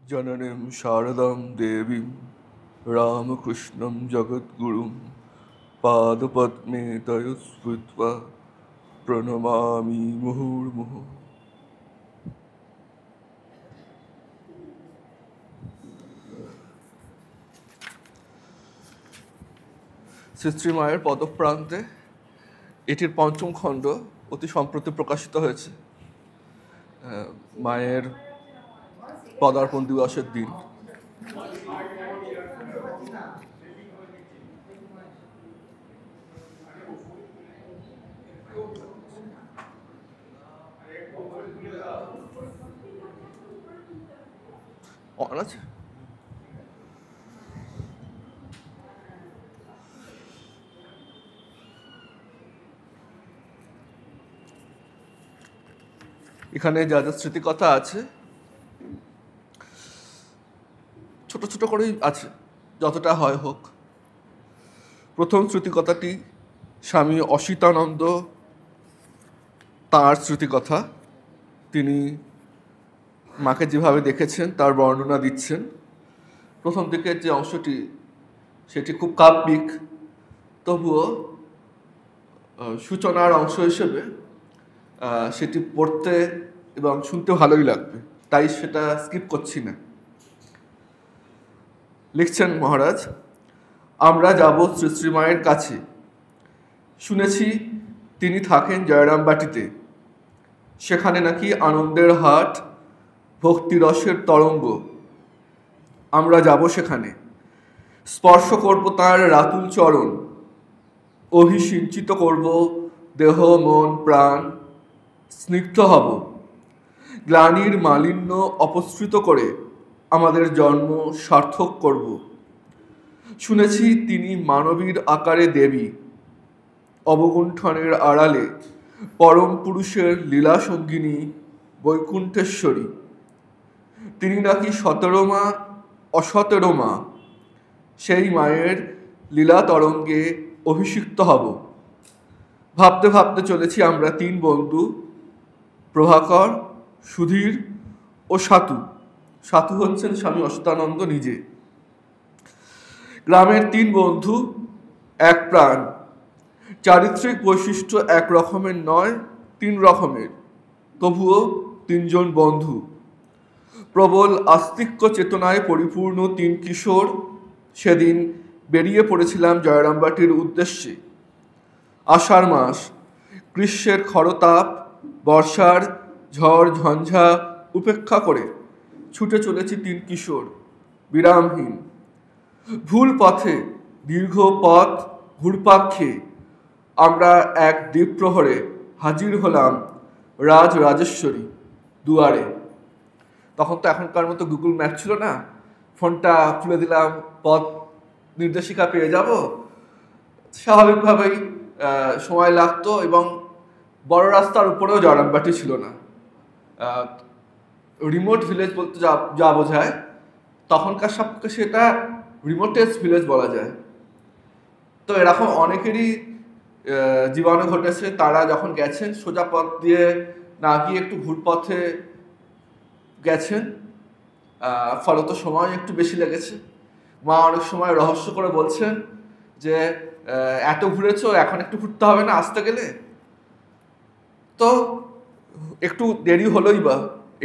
जननीं शारदां देवीं रामकृष्णं जगद्गुरुं पादपद्मे तयुस्मृत्वा प्रणमामि मुहुर्मुहुः। শ্রী শ্রী মায়ের পদপ্রান্তে এটির পঞ্চম খণ্ড অতি সম্প্রতি প্রকাশিত হয়েছে। মায়ের পদার্পণ দিবসের দিন। অন আছে? এখানে যা যা স্মৃতিকথা আছে ছোট ছোট করেই আছে, যতটা হয় হোক। প্রথম স্মৃতিকথাটি স্বামী অসিতানন্দ তাঁর স্মৃতিকথা। তিনি মাকে যেভাবে দেখেছেন তার বর্ণনা দিচ্ছেন। প্রথম দিকের যে অংশটি সেটি খুব কাব্যিক, তবুও সূচনার অংশ হিসেবে সেটি পড়তে এবং শুনতে ভালোই লাগবে, তাই সেটা স্কিপ করছি না। লিখছেন মহারাজ, আমরা যাব শ্রী শ্রী মায়ের কাছে। শুনেছি তিনি থাকেন জয়রামবাটিতে। সেখানে নাকি আনন্দের হাট, ভক্তিরসের তরঙ্গ। আমরা যাব সেখানে, স্পর্শ করব তাঁর রাতুল চরণ, অভিসিঞ্চিত করব দেহ মন প্রাণ, স্নিগ্ধ হব, গ্লানির মালিন্য অপসৃত করে আমাদের জন্ম সার্থক করব। শুনেছি তিনি মানবীর আকারে দেবী, অবগুণ্ঠনের আড়ালে পরম পুরুষের লীলা সঙ্গিনী বৈকুণ্ঠেশ্বরী। তিনি নাকি 17 মা অ17 মা। সেই মায়ের লীলা তরঙ্গে অভিষিক্ত হব। ভাবতে ভাবতে চলেছি আমরা 3 বন্ধু, প্রভাকর, সুধীর ও সাতু। সাতু হচ্ছেন স্বামী অসিতানন্দ নিজে। গ্রামের 3 বন্ধু, এক প্রাণ। চারিত্রিক বৈশিষ্ট্য এক রকমের নয়, 3 রকমের, তবুও 3 জন বন্ধু। প্রবল আস্তিক্য চেতনায় পরিপূর্ণ 3 কিশোর। সেদিন বেরিয়ে পড়েছিলাম জয়রামবাটির উদ্দেশ্যে। আষাঢ় মাস, গ্রীষ্মের খরতাপ, বর্ষার ঝড় ঝঞ্ঝা উপেক্ষা করে ছুটে চলেছি 3 কিশোর, বিরামহীন। ভুল পথে, দীর্ঘ পথ ঘুরপাক খেয়ে আমরা এক দ্বীপ্রহরে হাজির হলাম রাজরাজেশ্বরী দুয়ারে। তখন তো এখনকার মতো গুগল ম্যাপ ছিল না, ফোনটা খুলে দিলাম, পথ নির্দেশিকা পেয়ে যাব। স্বাভাবিকভাবেই সময় লাগতো, এবং বড় রাস্তার উপরেও জয়রামবাটি ছিল না। রিমোট ভিলেজ বলতে যা বোঝায়, তখনকার সবকে সেটা রিমোটেস্ট ভিলেজ বলা যায়। তো এরকম অনেকেরই জীবনে ঘটেছে, তারা যখন গেছেন সোজা পথ দিয়ে না গিয়ে একটু ঘুরপথে গেছেন, ফলত সময় একটু বেশি লেগেছে। মা অনেক সময় রহস্য করে বলছেন যে এত ঘুরেছো, এখন একটু ঘুরতে হবে না আসতে গেলে? তো একটু দেরি হলোই বা,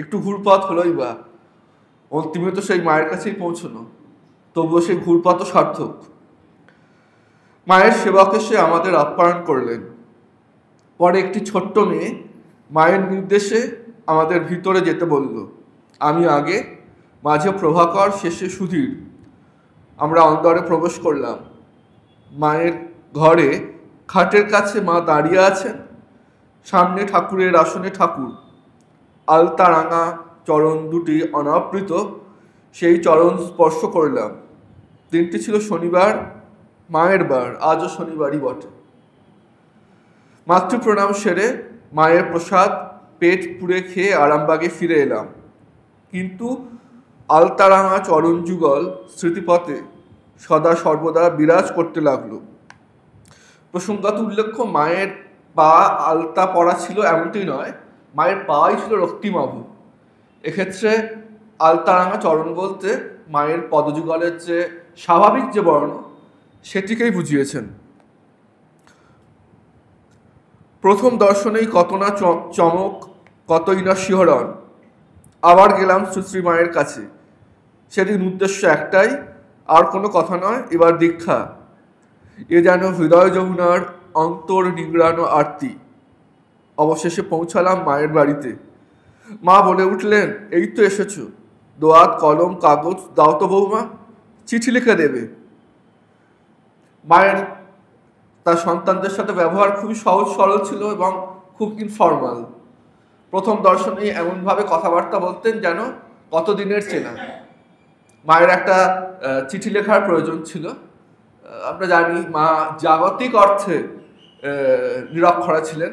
একটু ঘুরপথ হলোই বা, অন্তিমে তো সেই মায়ের কাছেই পৌঁছনো, তবুও সেই ঘুরপথও সার্থক। মায়ের সেবক এসে আমাদের আপ্যায়ন করলেন। পরে একটি ছোট্ট মেয়ে মায়ের নির্দেশে আমাদের ভিতরে যেতে বলল। আমি আগে, মাঝে প্রভাকর, শেষে সুধীর। আমরা অন্দরে প্রবেশ করলাম। মায়ের ঘরে খাটের কাছে মা দাঁড়িয়ে আছেন, সামনে ঠাকুরের আসনে ঠাকুর। আলতা রাঙা চরণ দুটি অনাবৃত, সেই চরণ স্পর্শ করলাম। দিনটি ছিল শনিবার, মায়ের বার, আজও শনিবারই বটে। মাতৃপ্রণাম সেরে মায়ের প্রসাদ পেট পুড়ে খেয়ে আরামবাগে ফিরে এলাম। কিন্তু আলতারাঙা চরণ যুগল স্মৃতিপথে সদা সর্বদা বিরাজ করতে লাগলো। প্রসঙ্গত উল্লেখ্য, মায়ের পা আলতা পরা ছিল এমনটি নয়, মায়ের পাই ছিল রক্তিমাভ। এক্ষেত্রে আলতারাঙা চরণ বলতে মায়ের পদযুগলের যে স্বাভাবিক যে বর্ণ সেটিকেই বুঝিয়েছেন। প্রথম দর্শনেই কত না চমক, কতই না শিহরণ। আবার গেলাম শ্রী মায়ের কাছে। সেদিন উদ্দেশ্য একটাই, আর কোনো কথা নয়, এবার দীক্ষা। এ যেন হৃদয় যমুনার অন্তর নিংড়ানো আরতি। অবশেষে পৌঁছালাম মায়ের বাড়িতে। মা বলে উঠলেন, এই তো এসেছো, দোয়াত কলম কাগজ দাও তো বৌমা, চিঠি লিখে দেবে। মায়ের তার সন্তানদের সাথে ব্যবহার খুবই সহজ সরল ছিল এবং খুব ইনফর্মাল। প্রথম দর্শনেই এমনভাবে কথাবার্তা বলতেন যেন কতদিনের চেনা। মায়ের একটা চিঠি লেখার প্রয়োজন ছিল। আমরা জানি মা জাগতিক অর্থে নিরক্ষরা ছিলেন,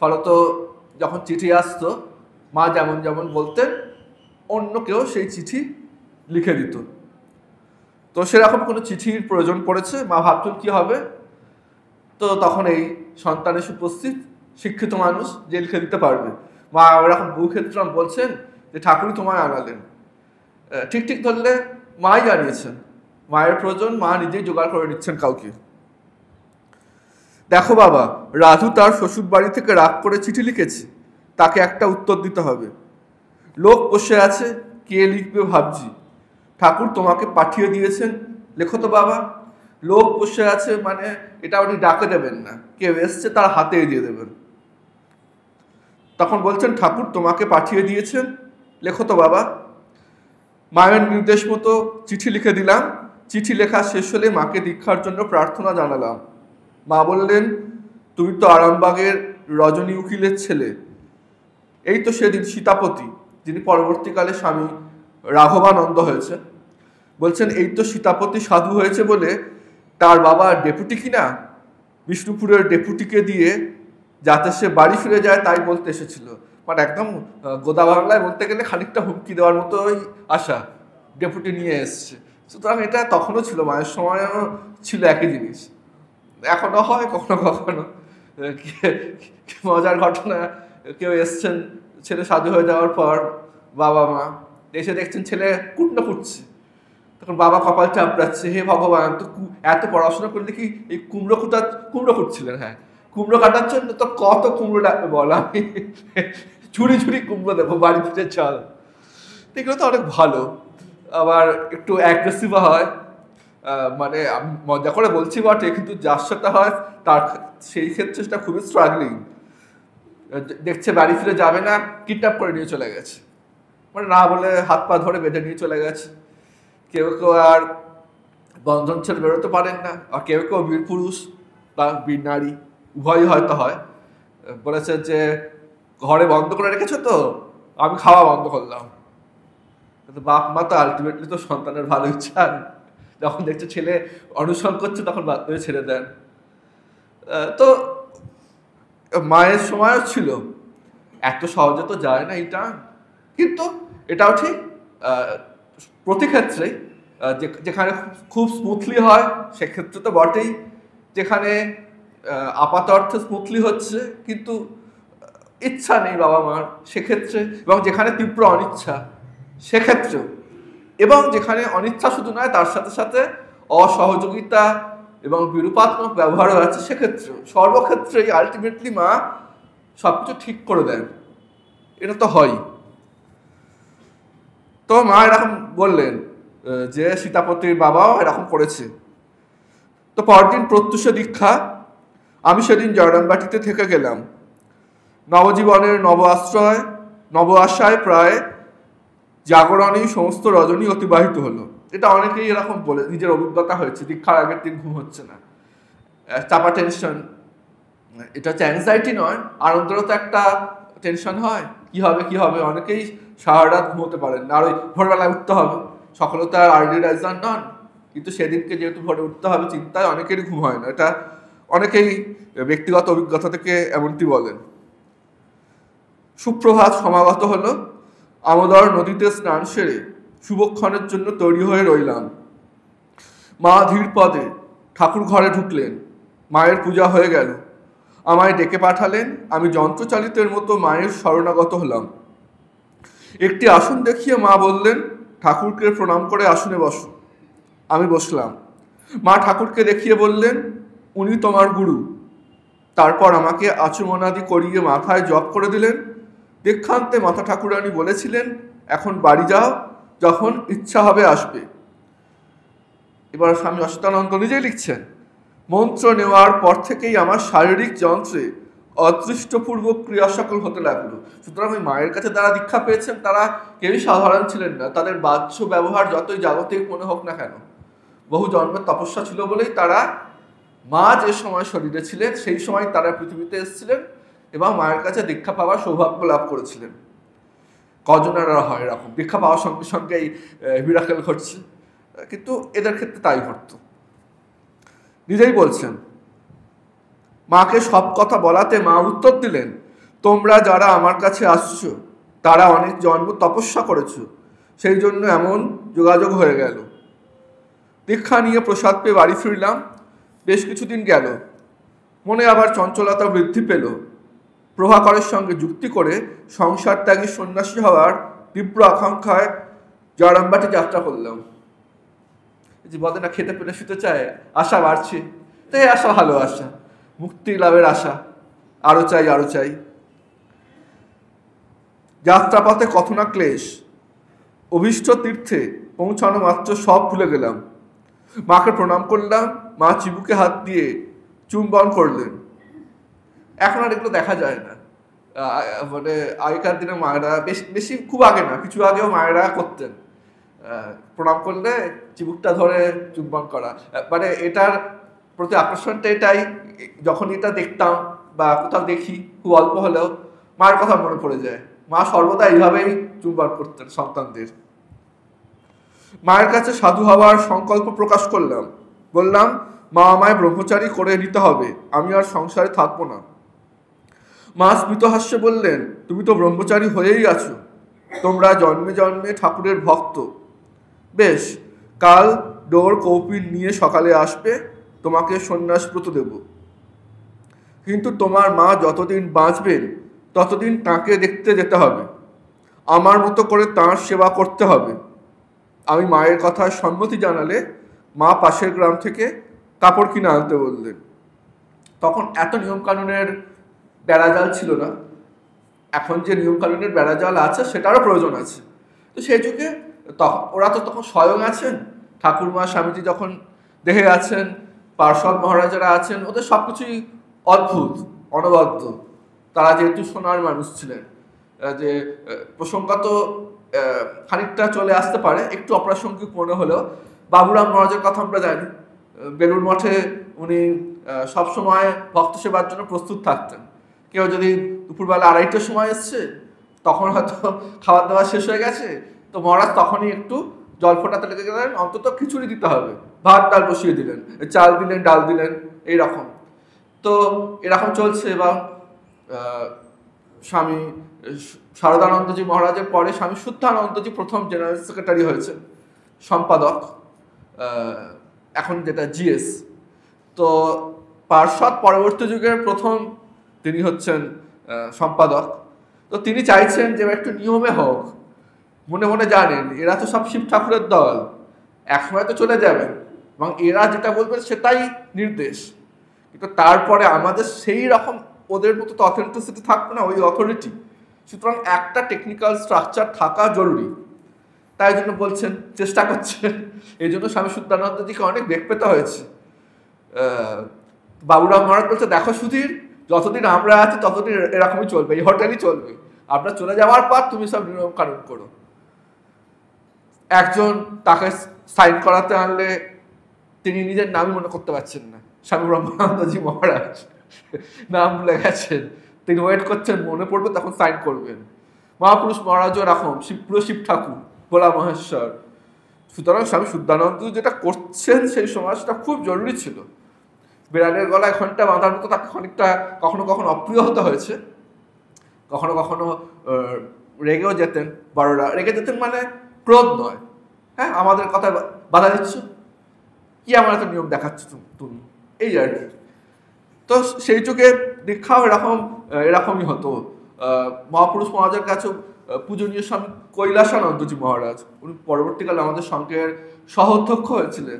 ফলত যখন চিঠি আসতো মা যেমন যেমন বলতেন অন্য কেউ সেই চিঠি লিখে দিত। তো সেরকম কোনো চিঠির প্রয়োজন পড়েছে, মা ভাবতেন কী হবে, তো তখন এই সন্তান এসে উপস্থিত, শিক্ষিত মানুষ যে লিখে দিতে পারবে। মা ওরকম বহুক্ষেত্রে বলছেন যে ঠাকুরই তোমায় আনালেন। ঠিক ঠিক ধরলে মাই জানিয়েছেন মায়ের প্রয়োজন, মা নিজেই জোগাড় করে নিচ্ছেন কাউকে। দেখো বাবা, রাধু তার শ্বশুর বাড়ি থেকে রাগ করে চিঠি লিখেছে, তাকে একটা উত্তর দিতে হবে। লোক বসে আছে, কে লিখবে ভাবছি। ঠাকুর তোমাকে পাঠিয়ে দিয়েছেন, লেখো তো বাবা। লোক বসে আছে মানে এটা উনি ডাকে দেবেন না, কেউ এসছে তার হাতে দিয়ে দেবেন। তখন বলছেন, ঠাকুর তোমাকে পাঠিয়ে দিয়েছেন, লেখো তো বাবা। মায়ের নির্দেশ মতো চিঠি লিখে দিলাম। চিঠি লেখা শেষ হলে মাকে দীক্ষার জন্য প্রার্থনা জানালাম। মা বললেন, তুমি তো আরামবাগের রজনী উকিলের ছেলে। এই তো সেদিন সীতাপতি, যিনি পরবর্তীকালে স্বামী রাঘবানন্দ হয়েছে, বলছেন এই তো সীতাপতি সাধু হয়েছে বলে তার বাবা ডেপুটি কিনা, বিষ্ণুপুরের ডেপুটিকে দিয়ে যাতে সে বাড়ি ফিরে যায় তাই বলতে এসেছিল। মানে একদম গোদা বাংলায় বলতে গেলে খানিকটা হুমকি দেওয়ার মতোই আশা, ডেপুটি নিয়ে এসছে। সুতরাং এটা তখনও ছিল, মায়ের সময়ও ছিল একই জিনিস, এখনো হয় কখনো কখনো। মজার ঘটনা, কেউ এসছেন ছেলে সাধু হয়ে যাওয়ার পর, বাবা মা এসে দেখছেন ছেলে কুটনো কুটছে, তখন বাবা কপাল চাপড়াচ্ছে, হে ভগবান, তো এত পড়াশোনা করলে কি এই কুমড়ো কুটছিলেন, হ্যাঁ কুমড়ো কাটার জন্য তো কত কুমড়ো লাগবে বল, আমি ঝুড়ি ঝুড়ি কুমড়ো দেবো, বাড়ি ফিরে চল। এগুলো তো অনেক ভালো, আবার একটু অ্যাগ্রেসিভও হয়। মানে আমি মজা করে বলছি বটে, কিন্তু যার সাথে হয় তার সেই ক্ষেত্রে সেটা খুবই স্ট্রাগলিং। দেখছে বাড়ি ফিরে যাবে না, কিডন্যাপ করে নিয়ে চলে গেছে, মানে না বলে হাত পা ধরে বেঁধে নিয়ে চলে গেছে। কেউ কেউ আর বন্ধন ছেড়ে বেরোতে পারেন না, আর কেউ কেউ বীর পুরুষ বা বীর নারী উভয়ই হয়তো হয়, বলেছে যে ঘরে বন্ধ করে রেখেছো তো আমি খাওয়া বন্ধ করলাম। কিন্তু বাপ মা তো আলটিমেটলি তো সন্তানের ভালোই চান, যখন দেখছে ছেলে অনুসরণ করছে তখন বাধ্য হয়ে ছেড়ে দেন। তো মায়ের সময়ও ছিল, এত সহজে তো যায় না এটা, কিন্তু এটাও ঠিক প্রতি ক্ষেত্রেই, যেখানে খুব স্মুথলি হয় সেক্ষেত্রে তো বটেই, যেখানে আপাত অর্থে স্মুথলি হচ্ছে কিন্তু ইচ্ছা নেই বাবা মার সেক্ষেত্রে, এবং যেখানে তীব্র অনিচ্ছা সেক্ষেত্রেও, এবং যেখানে অনিচ্ছা শুধু নয় তার সাথে সাথে অসহযোগিতা এবং বিরূপাত্মক ব্যবহারও আছে সেক্ষেত্রেও, সর্বক্ষেত্রেই আলটিমেটলি মা সব কিছু ঠিক করে দেন, এটা তো হয়। তো মা এরকম বললেন যে সীতাপতির বাবাও এরকম করেছে। তো পরদিন প্রত্যুষে দীক্ষা। আমি সেদিন জয়রামবাটিতে থেকে গেলাম। নবজীবনের নব আশ্রয় নব আশায় প্রায় জাগরণেই সমস্ত রজনী অতিবাহিত হলো। এটা অনেকেই এরকম বলে, নিজের অভিজ্ঞতা হয়েছে, দীক্ষার আগের দিন ঘুম হচ্ছে না, চাপা টেনশন। এটা হচ্ছে অ্যাংজাইটি নয়, আনন্দেরও তো একটা টেনশন হয়, কি হবে কি হবে। অনেকেই সারা রাত ঘুমোতে পারেন না, আর ওই ভোরবেলায় উঠতে হবে, সকলে তো আর আর্লি রাইজার নন, কিন্তু সেদিনকে যেহেতু ভোরে উঠতে হবে চিন্তায় অনেকেরই ঘুম হয় না। এটা অনেকেই ব্যক্তিগত অভিজ্ঞতা থেকে এমনটি বলেন। সুপ্রভাত সমাগত হলো। আমোদর নদীতে স্নান সেরে শুভক্ষণের জন্য তৈরি হয়ে রইলাম। মা ধীর পদে ঠাকুর ঘরে ঢুকলেন। মায়ের পূজা হয়ে গেল। আমায় ডেকে পাঠালেন। আমি যন্ত্রচালিতের মতো মায়ের শরণাগত হলাম। একটি আসন দেখিয়ে মা বললেন, ঠাকুরকে প্রণাম করে আসনে বসো। আমি বসলাম। মা ঠাকুরকে দেখিয়ে বললেন, উনি তোমার গুরু। তারপর আমাকে আচমনাদি করিয়ে মাথায় জপ করে দিলেন। দীক্ষান্তে মাতা ঠাকুরানী বলেছিলেন, এখন বাড়ি যাও, যখন ইচ্ছা হবে আসবে। এবার স্বামী অচ্যুতানন্দ নিজেই লিখছেন, মন্ত্র নেওয়ার পর থেকেই আমার শারীরিক যন্ত্রে অদৃষ্টপূর্বক ক্রিয়া সকল হতে লাগলো। সুতরাং ওই মায়ের কাছে যারা দীক্ষা পেয়েছেন তারা কেউই সাধারণ ছিলেন না। তাদের বাহ্য ব্যবহার যতই জাগতিক মনে হোক না কেন, বহু জন্মের তপস্যা ছিল বলেই তারা মা যে সময় শরীরে ছিলেন সেই সময় তারা পৃথিবীতে এসেছিলেন এবং মায়ের কাছে দীক্ষা পাওয়ার সৌভাগ্য লাভ করেছিলেন। কজনেরা হয় এরকম, দীক্ষা পাওয়ার সঙ্গে সঙ্গেই মিরাকেল ঘটছে, কিন্তু এদের ক্ষেত্রে তাই ঘটত। নিজেই বলছেন, মাকে সব কথা বলাতে মা উত্তর দিলেন, তোমরা যারা আমার কাছে আসছো তারা অনেক জন্ম তপস্যা করেছো, সেই জন্য এমন যোগাযোগ হয়ে গেল। দীক্ষা নিয়ে প্রসাদ পেয়ে বাড়ি ফিরলাম। বেশ কিছুদিন গেল, মনে আবার চঞ্চলতা বৃদ্ধি পেল। প্রভাকরের সঙ্গে যুক্তি করে সংসার ত্যাগী সন্ন্যাসী হওয়ার তীব্র আকাঙ্ক্ষায় জয়রামবাটি যাত্রা করলাম। যে বলে না, খেতে পেলে শুতে চায়, আশা বাড়ছে, তো এই আশা ভালো আশা, মুক্তি লাভের আশা, আরো চাই আরো চাই। যাত্রাপথে কত না ক্লেশ, অভীষ্ট তীর্থে পৌঁছানো মাত্র সব ভুলে গেলাম। মাকে প্রণাম করলাম, মা চিবুকে হাত দিয়ে চুম্বন করলেন। এখন আর এগুলো দেখা যায় না। মানে আগেকার দিনে মায়েরা বেশি খুব আগে না, কিছু আগেও মায়েরা করতেন, প্রণাম করলে চিবুকটা ধরে চুম্বন করা। মানে এটার প্রতি আকর্ষণটা এটাই, যখন এটা দেখতাম বা কোথাও দেখি খুব অল্প হলেও মায়ের কথা মনে পড়ে যায়। মা সর্বদা এইভাবেই চুম্বন করতেন সন্তানদের। মায়ের কাছে সাধু হওয়ার সংকল্প প্রকাশ করলাম। বললাম, মা আমায় ব্রহ্মচারী করে নিতে হবে, আমি আর সংসারে থাকবো না। মা স্মিতহাস্যে বললেন, তুমি তো ব্রহ্মচারী হয়েই আছো, তোমরা জন্মে জন্মে ঠাকুরের ভক্ত। বেশ, কাল ডোর কৌপিন নিয়ে সকালে আসবে, তোমাকে সন্ন্যাসব্রত দেব। কিন্তু তোমার মা যতদিন বাঁচবেন ততদিন তাঁকে দেখতে যেতে হবে, আমার মতো করে তাঁর সেবা করতে হবে। আমি মায়ের কথায় সম্মতি জানালে মা পাশের গ্রাম থেকে কাপড় কিনে আনতে বললেন। তখন এত নিয়মকানুনের বেড়াজাল ছিল না, এখন যে নিয়মকানুনের বেড়াজাল আছে সেটারও প্রয়োজন আছে। তো সেই যুগে ওরা তো তখন স্বয়ং আছেন, ঠাকুরমা স্বামীজি যখন দেখে আছেন, পার্শ্বদ মহারাজারা আছেন, ওদের সব কিছুই অদ্ভুত, অনবদ্য। তারা যেহেতু সোনার মানুষ ছিলেন, যে প্রসঙ্গত খানিকটা চলে আসতে পারে, একটু অপ্রাসঙ্গিক মনে হলেও বাবুরাম মহারাজের কথা আমরা জানি। বেলুড় মঠে উনি সবসময় ভক্ত সেবার জন্য প্রস্তুত থাকতেন। কেউ যদি দুপুরবেলা 2:30টার সময় এসছে, তখন হয়তো খাবার দাবার শেষ হয়ে গেছে, তো মহারাজ তখনই একটু জল ফোটাতে লেগে গেলেন, অন্তত খিচুড়ি দিতে হবে, ভাত ডাল বসিয়ে দিলেন, চাল দিলেন, ডাল দিলেন, এইরকম। তো এরকম চলছে। এবং স্বামী শারদানন্দজি মহারাজের পরে স্বামী শুদ্ধানন্দজি প্রথম জেনারেল সেক্রেটারি হয়েছেন, সম্পাদক, এখন যেটা জিএস। তো পার্শ্বদ পরবর্তী যুগের প্রথম তিনি হচ্ছেন সম্পাদক। তো তিনি চাইছেন যে একটু নিয়মে হোক। মনে মনে জানেন এরা তো সব শিব ঠাকুরের দল, একসময় তো চলে যাবেন এবং এরা যেটা বলবেন সেটাই নির্দেশ, কিন্তু তারপরে আমাদের সেই রকম ওদের মতো তো অথেন্টিসিটি থাকবে না, ওই অথরিটি। সুতরাং একটা টেকনিক্যাল স্ট্রাকচার থাকা জরুরি। তাই জন্য বলছেন, চেষ্টা করছেন। এই জন্য স্বামী শুদ্ধানন্দজিকে অনেক বেগ পেতে হয়েছে। বাবুরাম মহারাজ বলছে, দেখো সুধীর, যতদিন আমরা আছি ততদিন এরকমই চলবে, এই হোটেলই চলবে, আমরা চলে যাওয়ার পর তুমি সব নিয়ম কানুন করো। একজন তাকে সাইন করাতে আনলে তিনি নিজের নামই মনে করতে পারছেন না, স্বামী ব্রহ্মানন্দজি মহারাজ নাম ভুলে গেছেন। তিনি ওয়েট করছেন, মনে পড়বে তখন সাইন করবেন। মহাপুরুষ মহারাজও এরকম, পুরো শিব ঠাকুর, ভোলা মহেশ্বর। সুতরাং স্বামী শুদ্ধানন্দ যেটা করছেন সেই সময় সেটা খুব জরুরি ছিল। বিড়ালের গলায় ঘন্টা বাঁধার মতো তাকে খানিকটা কখনো কখনো অপ্রিয় হতে হয়েছে, কখনো কখনো রেগেও যেতেন। বড়রা রেগে যেতেন, মানে ক্রোধ নয়, হ্যাঁ আমাদের কথা বাধা দিচ্ছ, কি আমার একটা নিয়ম দেখাচ্ছ তুমি, এই আর কি। তো সেই যুগে দীক্ষাও এরকমই হতো। মহাপুরুষ মহারাজের কাছে পূজনীয় স্বামী কৈলাসানন্দজি মহারাজ, উনি পরবর্তীকালে আমাদের সংঘের সহ-অধ্যক্ষ হয়েছিলেন।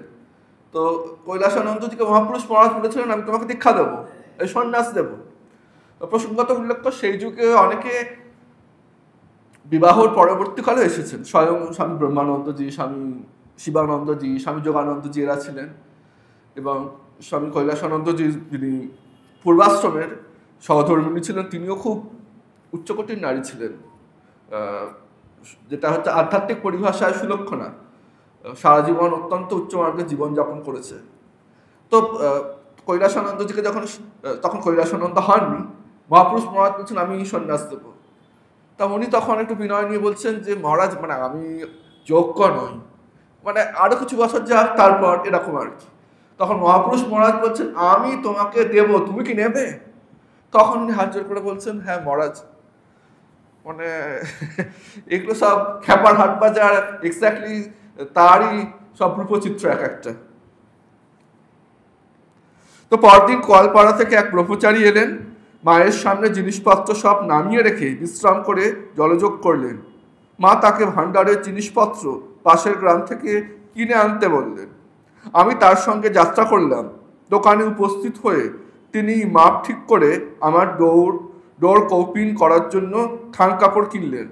তো কৈলাসানন্দজিকে মহাপুরুষ মহারাজ বলেছিলেন, আমি তোমাকে দীক্ষা দেবো, এই সন্ন্যাস দেবো। প্রসঙ্গত উল্লেখ তো সেই যুগে অনেকে বিবাহর পরবর্তীকালে এসেছেন, স্বয়ং স্বামী ব্রহ্মানন্দজি, স্বামী শিবানন্দজি, স্বামী যোগানন্দজি এরা ছিলেন, এবং স্বামী কৈলাসানন্দজি যিনি পূর্বাশ্রমের সহধর্মিণী ছিলেন, তিনিও খুব উচ্চকোটির নারী ছিলেন, যেটা হচ্ছে আধ্যাত্মিক পরিভাষায় সুলক্ষণা। সারা জীবন অত্যন্ত উচ্চমার্গের জীবনযাপন করেছে। তো কৈলাসানন্দজিকে তখন কৈলাসানন্দ হননি, মহাপুরুষ মহারাজ বলছেন আমি সন্ন্যাস দেবো। তা উনি তখন একটু বিনয় নিয়ে বলছেন যে মহারাজ, মানে আমি যোগ্য নই, মানে আরো কিছু বছর যাক তারপর, এরকম আর কি। তখন মহাপুরুষ মহারাজ বলছেন আমি তোমাকে দেব, তুমি কি নেবে? তখন উনি হাত জোর করে বলছেন হ্যাঁ মহারাজ। মানে এগুলো সব খ্যাপার হাট বাজার, এক্স্যাক্টলি তারই সব রূপচিত্র এক একটা। তো পরদিন কলপাড়া থেকে এক ব্রহ্মচারী এলেন, মায়ের সামনে জিনিসপত্র সব নামিয়ে রেখে বিশ্রাম করে জলযোগ করলেন। মা তাকে ভাণ্ডারের জিনিসপত্র পাশের গ্রাম থেকে কিনে আনতে বললেন। আমি তার সঙ্গে যাত্রা করলাম। দোকানে উপস্থিত হয়ে তিনি মাপ ঠিক করে আমার ডোর কৌপিন করার জন্য থান কাপড় কিনলেন।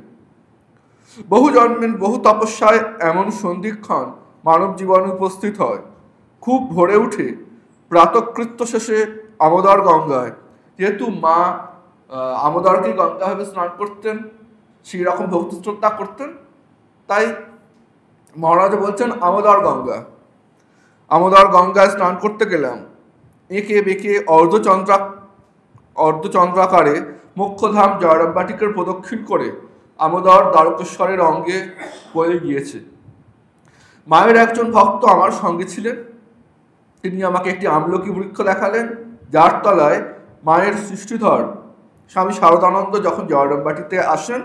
বহু জন্মের বহু তপস্যায় এমন সন্ধিক্ষণ মানব জীবনে উপস্থিত হয়। খুব ভোরে উঠে প্রাতকৃত্য শেষে আমোদর গঙ্গায়, যেহেতু মা আমোদরকেই গঙ্গা ভাবে স্নান করতেন, সেই রকম ভক্তি শ্রদ্ধা করতেন, তাই মহারাজ বলছেন আমোদর গঙ্গায় স্নান করতে গেলাম। এঁকে বেঁকে অর্ধচন্দ্রাকারে মোক্ষধাম জয়রামবাটিকের প্রদক্ষিণ করে আমোদর দ্বারকেশ্বরের অঙ্গে বয়ে গিয়েছে। মায়ের একজন ভক্ত আমার সঙ্গে ছিলেন। তিনি আমাকে একটি আমলকি বৃক্ষ দেখালেন, যার তলায় মায়ের সৃষ্টিধর স্বামী শারদানন্দ যখন জয়রামবাটিতে আসেন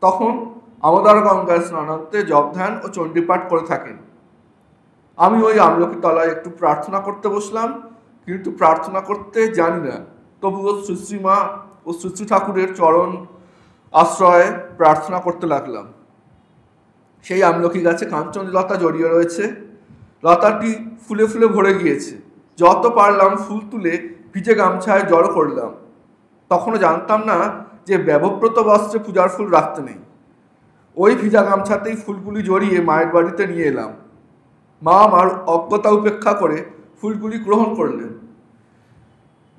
তখন আমোদর গঙ্গায় স্নানান্তে জপ ধ্যান ও চণ্ডীপাঠ করে থাকেন। আমি ওই আমলকি তলায় একটু প্রার্থনা করতে বসলাম, কিন্তু প্রার্থনা করতে জানি না, তবুও শ্রীশ্রীমা ও শ্রী ঠাকুরের চরণ আশ্রয়ে প্রার্থনা করতে লাগলাম। সেই আমলকি গাছে কাঞ্চনলতা জড়িয়ে রয়েছে, লতাটি ফুলে ফুলে ভরে গিয়েছে। যত পারলাম ফুল তুলে ভিজে গামছায় জড়ো করলাম। তখনও জানতাম না যে ব্যবপ্রত বস্ত্রে পূজার ফুল রাখতে নেই। ওই ভিজা গামছাতেই ফুলগুলি জড়িয়ে মায়ের বাড়িতে নিয়ে এলাম। মা আমার অজ্ঞতা উপেক্ষা করে ফুলগুলি গ্রহণ করলেন।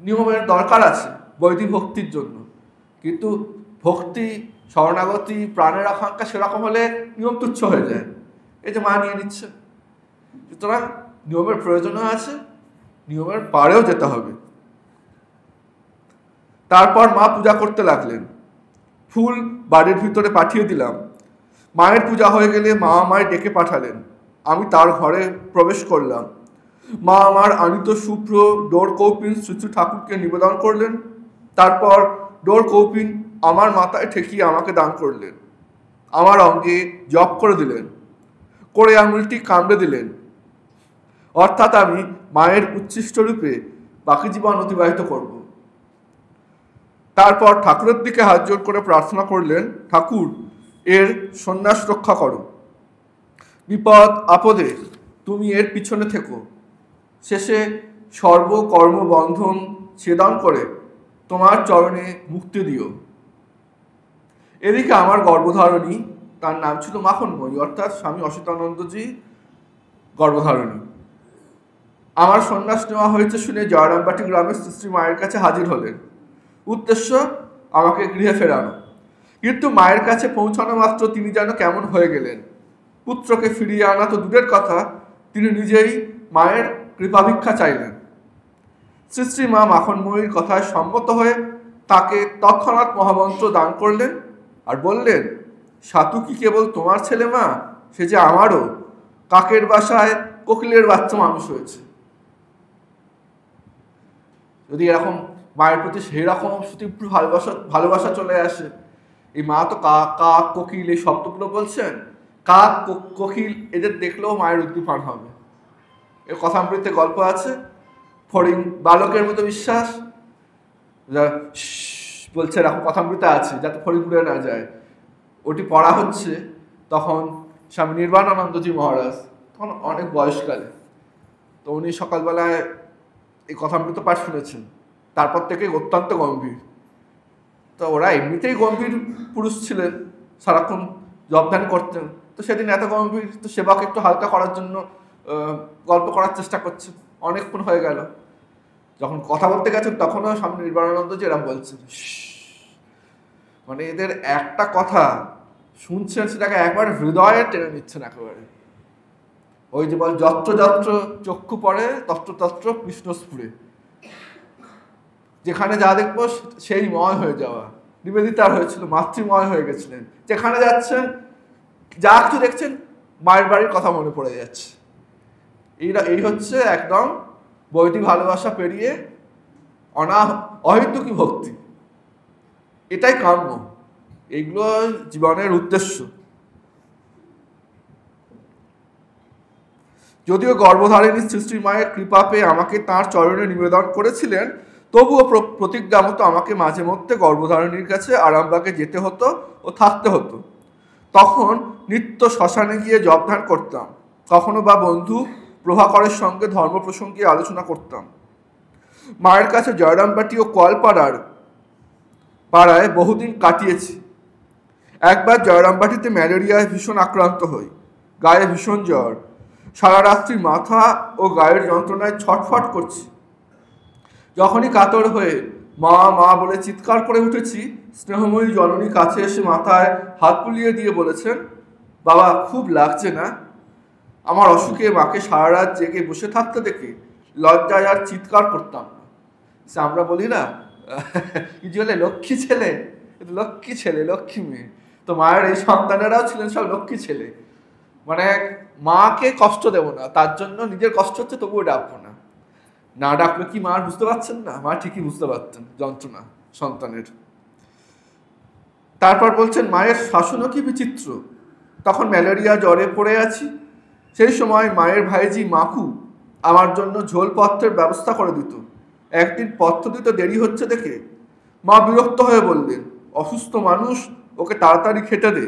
নিয়মের দরকার আছে বৈদিক ভক্তির জন্য, কিন্তু ভক্তি, শরণাগতি, প্রাণের আকাঙ্ক্ষা সেরকম হলে নিয়ম তুচ্ছ হয়ে যায়। এই যে মা নিয়ে নিচ্ছে, সুতরাং নিয়মের প্রয়োজনও আছে, নিয়মের পারেও যেতে হবে। তারপর মা পূজা করতে লাগলেন। ফুল বাড়ির ভিতরে পাঠিয়ে দিলাম। মায়ের পূজা হয়ে গেলে মা আমায় ডেকে পাঠালেন। আমি তার ঘরে প্রবেশ করলাম। মা আমার আনিত শুভ্র ডোর কৌপিন শ্রী ঠাকুরকে নিবেদন করলেন। তারপর ডোর কৌপিন আমার মাথায় ঠেকিয়ে আমাকে দান করলেন। আমার অঙ্গে জপ করে দিলেন, করে আঙুলটি কামড়ে দিলেন। অর্থাৎ আমি মায়ের উচ্ছিষ্ট রূপে বাকি জীবন অতিবাহিত করব। তারপর ঠাকুরের দিকে হাত জোর করে প্রার্থনা করলেন, ঠাকুর এর সন্ন্যাস রক্ষা করো, বিপদ আপদে তুমি এর পিছনে থেকো, শেষে সর্বকর্ম বন্ধন ছেদন করে তোমার চরণে মুক্তি দিও। এদিকে আমার গর্ভধারণী, তার নাম ছিল মাখনময়ী, অর্থাৎ স্বামী অচ্যুতানন্দজি গর্ভধারণী, আমার সন্ন্যাস নেওয়া হয়েছে শুনে জয়রামবাটি গ্রামের শ্রী মায়ের কাছে হাজির হলেন। উদ্দেশ্য আমাকে গৃহে ফেরানো। কিন্তু মায়ের কাছে পৌঁছানো মাত্র তিনি যেন কেমন হয়ে গেলেন। পুত্রকে ফিরিয়ে আনা তো দূরের কথা, তিনি নিজেই মায়ের কৃপাভিক্ষা চাইলেন। শ্রী মা মাখনময়ীর কথায় সম্মত হয়ে তাকে তৎক্ষণাৎ মহামন্ত্র দান করলেন আর বললেন, সাতু কি কেবল তোমার ছেলে মা, সে যে আমারও। কাকের বাসায় কোকিলের বাচ্চা মানুষ হয়েছে। যদি এরকম মায়ের প্রতি সেই রকম তীব্র ভালোবাসা চলে আসে, এই মা তো কাক কাক কোকিল এই শব্দগুলো বলছেন, কাক কোকিল এদের দেখলেও মায়ের উদ্দীপন হবে। এর কথামৃতে গল্প আছে, ফড়িং বালকের মতো বিশ্বাস বলছে, এরকম কথামৃতে আছে যাতে ফড়িং উড়ে না যায়। ওটি পড়া হচ্ছে, তখন স্বামী নির্বাণানন্দজি মহারাজ তখন অনেক বয়সকালে, তো উনি সকালবেলায় এই কথামৃত পাঠ শুনেছেন, তারপর থেকে অত্যন্ত গম্ভীর। তো ওরা এমনিতেই গম্ভীর পুরুষ ছিলেন, সারাক্ষণ জবদান করতেন, তো সেদিন এত গম্ভীর, তো সেবাকে একটু হালকা করার জন্য গল্প করার চেষ্টা করছে। অনেকক্ষণ হয়ে গেল, যখন কথা বলতে গেছেন তখনও স্বামী নির্বাণানন্দজি এরম বলছেন, মানে এদের একটা কথা শুনছেন, সেটাকে একবার হৃদয়ে টেনে নিচ্ছেন একেবারে। ওই যে বল, যত্র যত্র চক্ষু পড়ে তত্র তত্র কৃষ্ণ স্ফুরে, যেখানে যা দেখবো সেই ময় হয়ে যাওয়া। নিবেদিতার হয়েছিল, মাতৃময় হয়ে গেছিলেন, যেখানে যাচ্ছেন যা কিছু দেখছেন মায়ের বাড়ির কথা মনে পড়ে যাচ্ছে। এই হচ্ছে একদম বৈদিক ভালোবাসা পেরিয়ে অহেতুকী ভক্তি। এটাই কাম্য, এগুলো জীবনের উদ্দেশ্য। যদিও গর্ভধারিণী শ্রী মায়ের কৃপা পেয়ে আমাকে তাঁর চরণে নিবেদন করেছিলেন, তবুও প্রতিজ্ঞা মতো আমাকে মাঝে মধ্যে গর্ভধারিণীর কাছে আরামবাগে যেতে হতো ও থাকতে হতো। তখন নিত্য শ্মশানে গিয়ে জপধ্যান করতাম, কখনো বা বন্ধু প্রভাকরের সঙ্গে ধর্ম প্রসঙ্গে আলোচনা করতাম। মায়ের কাছে জয়রামবাটি ও পাড়ায় বহুদিন কাটিয়েছি। একবার জয়রামবাটিতে ম্যালেরিয়ায় ভীষণ আক্রান্ত হই, গায়ে ভীষণ জ্বর, সারা রাত্রি মাথা ও গায়ের যন্ত্রণায় ছটফট করছি। যখনই কাতর হয়ে মা মা বলে চিৎকার করে উঠেছি, স্নেহময়ী জননী কাছে এসে মাথায় হাত বুলিয়ে দিয়ে বলেছেন, বাবা খুব লাগছে না? আমার অসুখে মাকে সারা রাত জেগে বসে থাকতে দেখে লজ্জায় আর চিৎকার করতাম না। সে আমরা বলি না, কি বলে, লক্ষ্মী ছেলে, লক্ষ্মী ছেলে, লক্ষ্মী মেয়ে। তো মায়ের এই সন্তানেরাও ছিলেন সব লক্ষ্মী ছেলে, মানে মাকে কষ্ট দেব না, তার জন্য নিজের কষ্ট হচ্ছে তবুও ডাকবো না। না ডাকলে কি মা বুঝতে পারছেন না? মা ঠিকই বুঝতে পারতেন যন্ত্রণা সন্তানের। তারপর বলছেন, মায়ের শাসনও কি বিচিত্র। তখন ম্যালেরিয়া জ্বরে পড়ে আছি, সেই সময় মায়ের ভাইজি মাকু আমার জন্য ঝোল পথ্যের ব্যবস্থা করে দিত। একদিন পথ্য দিতে দেরি হচ্ছে দেখে মা বিরক্ত হয়ে বললেন, অসুস্থ মানুষ, ওকে তাড়াতাড়ি খেতে দে।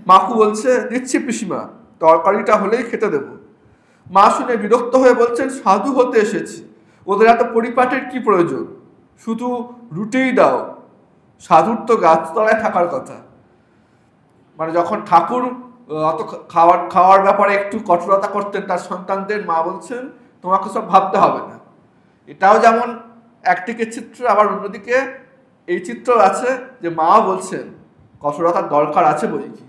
মাকু বলছে, দিচ্ছি পিসিমা, তরকারিটা হলেই খেতে দেব। মা শুনে বিরক্ত হয়ে বলছেন, সাধু হতে এসেছি, ওদের এত পরিপাটের কি প্রয়োজন, শুধু রুটিই দাও, সাধুর তো গাছতলায় থাকার কথা। মানে যখন ঠাকুর অত খাওয়ার ব্যাপারে একটু কঠোরতা করতেন তার সন্তানদের, মা বলছেন তোমাকে সব ভাবতে হবে না। এটাও যেমন একদিকে চিত্র, আবার অন্যদিকে এই চিত্র আছে যে মা বলছেন কঠোরতার দরকার আছে বই কি,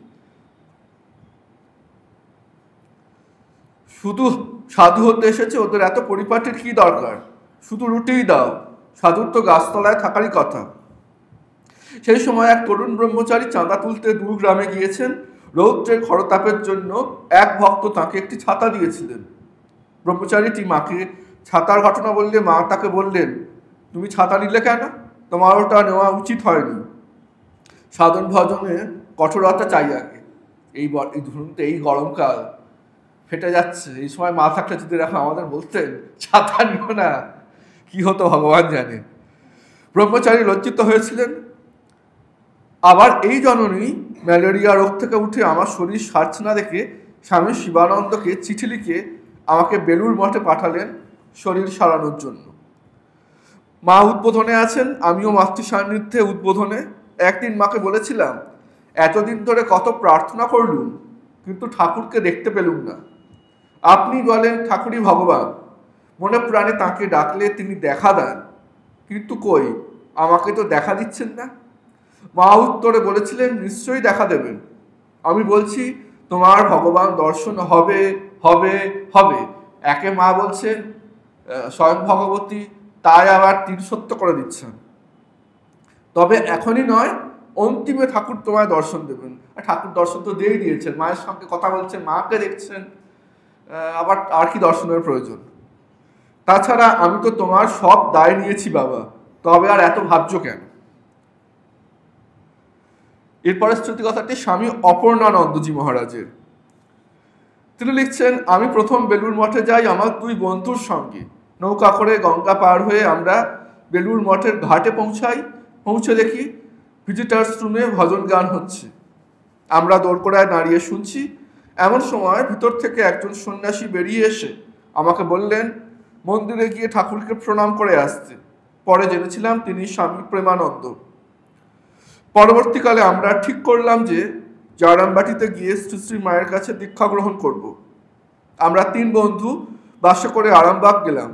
শুধু সাধু হতে এসেছে, ওদের এত পরিপাটির কি দরকার, শুধু রুটিই দাও, সাধুর তো গাছতলায় থাকারই কথা। সেই সময় এক তরুণ ব্রহ্মচারী চাঁদা তুলতে দূর গ্রামে গিয়েছেন। রৌদ্রের খরতাপের জন্য এক ভক্ত তাকে একটি ছাতা দিয়েছিলেন। ব্রহ্মচারীটি মাকে ছাতার ঘটনা বললে মা তাকে বললেন, তুমি ছাতা নিলে কেন, তোমার ওটা নেওয়া উচিত হয়নি। সাধন ভজনে কঠোরতা চাই আগে। ধরুন তো এই গরমকাল ফেটে যাচ্ছে, এই সময় মা থাকলে যদি রাখো আমাদের বলতেন ছাতা নিও না, কি হতো ভগবান জানে। ব্রহ্মচারী লজ্জিত হয়েছিলেন। আবার এই জননী ম্যালেরিয়া রোগ থেকে উঠে আমার শরীর সারছে না দেখে স্বামী শিবানন্দকে চিঠি লিখে আমাকে বেলুড় মঠে পাঠালেন শরীর সারানোর জন্য। মা উদ্বোধনে আছেন, আমিও মাতৃ সান্নিধ্যে উদ্বোধনে। একদিন মাকে বলেছিলাম, এতদিন ধরে কত প্রার্থনা করলুম, কিন্তু ঠাকুরকে দেখতে পেলুম না। আপনি বলেন ঠাকুরই ভগবান, মনে প্রাণে তাঁকে ডাকলে তিনি দেখা দেন, কিন্তু কই, আমাকে তো দেখা দিচ্ছেন না। মা উত্তরে বলেছিলেন, নিশ্চয়ই দেখা দেবেন। আমি বলছি, তোমার ভগবান দর্শন হবে হবে হবে। একে মা বলছেন স্বয়ং ভগবতী, তাই আবার তীর সত্য করে দিচ্ছেন। তবে এখনই নয়, অন্তিমে ঠাকুর তোমায় দর্শন দেবেন। আর ঠাকুর দর্শন তো দিয়েই দিয়েছেন, মায়ের সঙ্গে কথা বলছেন, মাকে দেখছেন, আবার আর কি দর্শনের প্রয়োজন। তাছাড়া আমি তো তোমার সব দায় নিয়েছি বাবা, তবে আর এত ভাবছো কেন। এরপরে শ্রুতি কথাটি স্বামী অপর্ণানন্দজি মহারাজের। তিনি লিখছেন, আমি প্রথম বেলুড় মঠে যাই আমার দুই বন্ধুর সঙ্গে। নৌকা করে গঙ্গা পার হয়ে আমরা বেলুড় মঠের ঘাটে পৌঁছাই। পৌঁছে দেখি ভিজিটার্স রুমে ভজন গান হচ্ছে। আমরা দোরগোড়ায় দাঁড়িয়ে শুনছি। এমন সময় ভিতর থেকে একজন সন্ন্যাসী বেরিয়ে এসে আমাকে বললেন মন্দিরে গিয়ে ঠাকুরকে প্রণাম করে আসতে। পরে জেনেছিলাম তিনি স্বামী প্রেমানন্দ। পরবর্তীকালে আমরা ঠিক করলাম যে জয়রামবাটিতে গিয়ে শ্রী শ্রী মায়ের কাছে দীক্ষা গ্রহণ করব। আমরা 3 বন্ধু বাসে করে আরামবাগ গেলাম।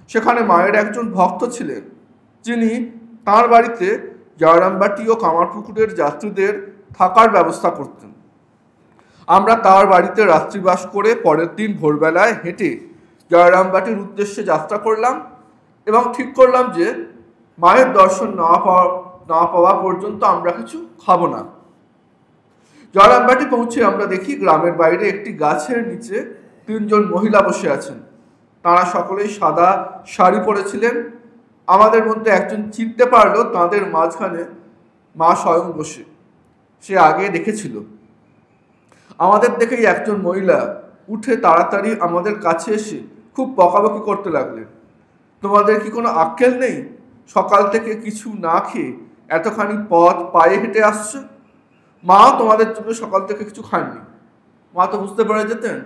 সেখানে মায়ের একজন ভক্ত ছিলেন, যিনি তাঁর বাড়িতে জয়রামবাটি ও কামারপুকুরের যাত্রীদের থাকার ব্যবস্থা করতেন। আমরা তার বাড়িতে রাত্রিবাস করে পরের দিন ভোরবেলায় হেঁটে জয়রামবাটির উদ্দেশ্যে যাত্রা করলাম এবং ঠিক করলাম যে মায়ের দর্শন না পাওয়া পর্যন্ত আমরা কিছু খাবো না। জয়রামবাটি পৌঁছে আমরা দেখি গ্রামের বাইরে একটি গাছের নিচে 3 জন মহিলা বসে আছেন। তারা সকলেই সাদা শাড়ি পরেছিলেন। আমাদের মধ্যে একজন চিনতে পারল তাঁদের মাঝখানে মা স্বয়ং বসে। সে আগে দেখেছিল। আমাদের দেখেই একজন মহিলা উঠে তাড়াতাড়ি আমাদের কাছে এসে খুব বকাবকি করতে লাগলেন। তোমাদের কি কোনো আক্কেল নেই? সকাল থেকে কিছু না খেয়ে এতখানি পথ পায়ে হেঁটে আসছো। মাও তোমাদের জন্য সকাল থেকে কিছু খাননি। মা তো বুঝতে পেরে যেতেন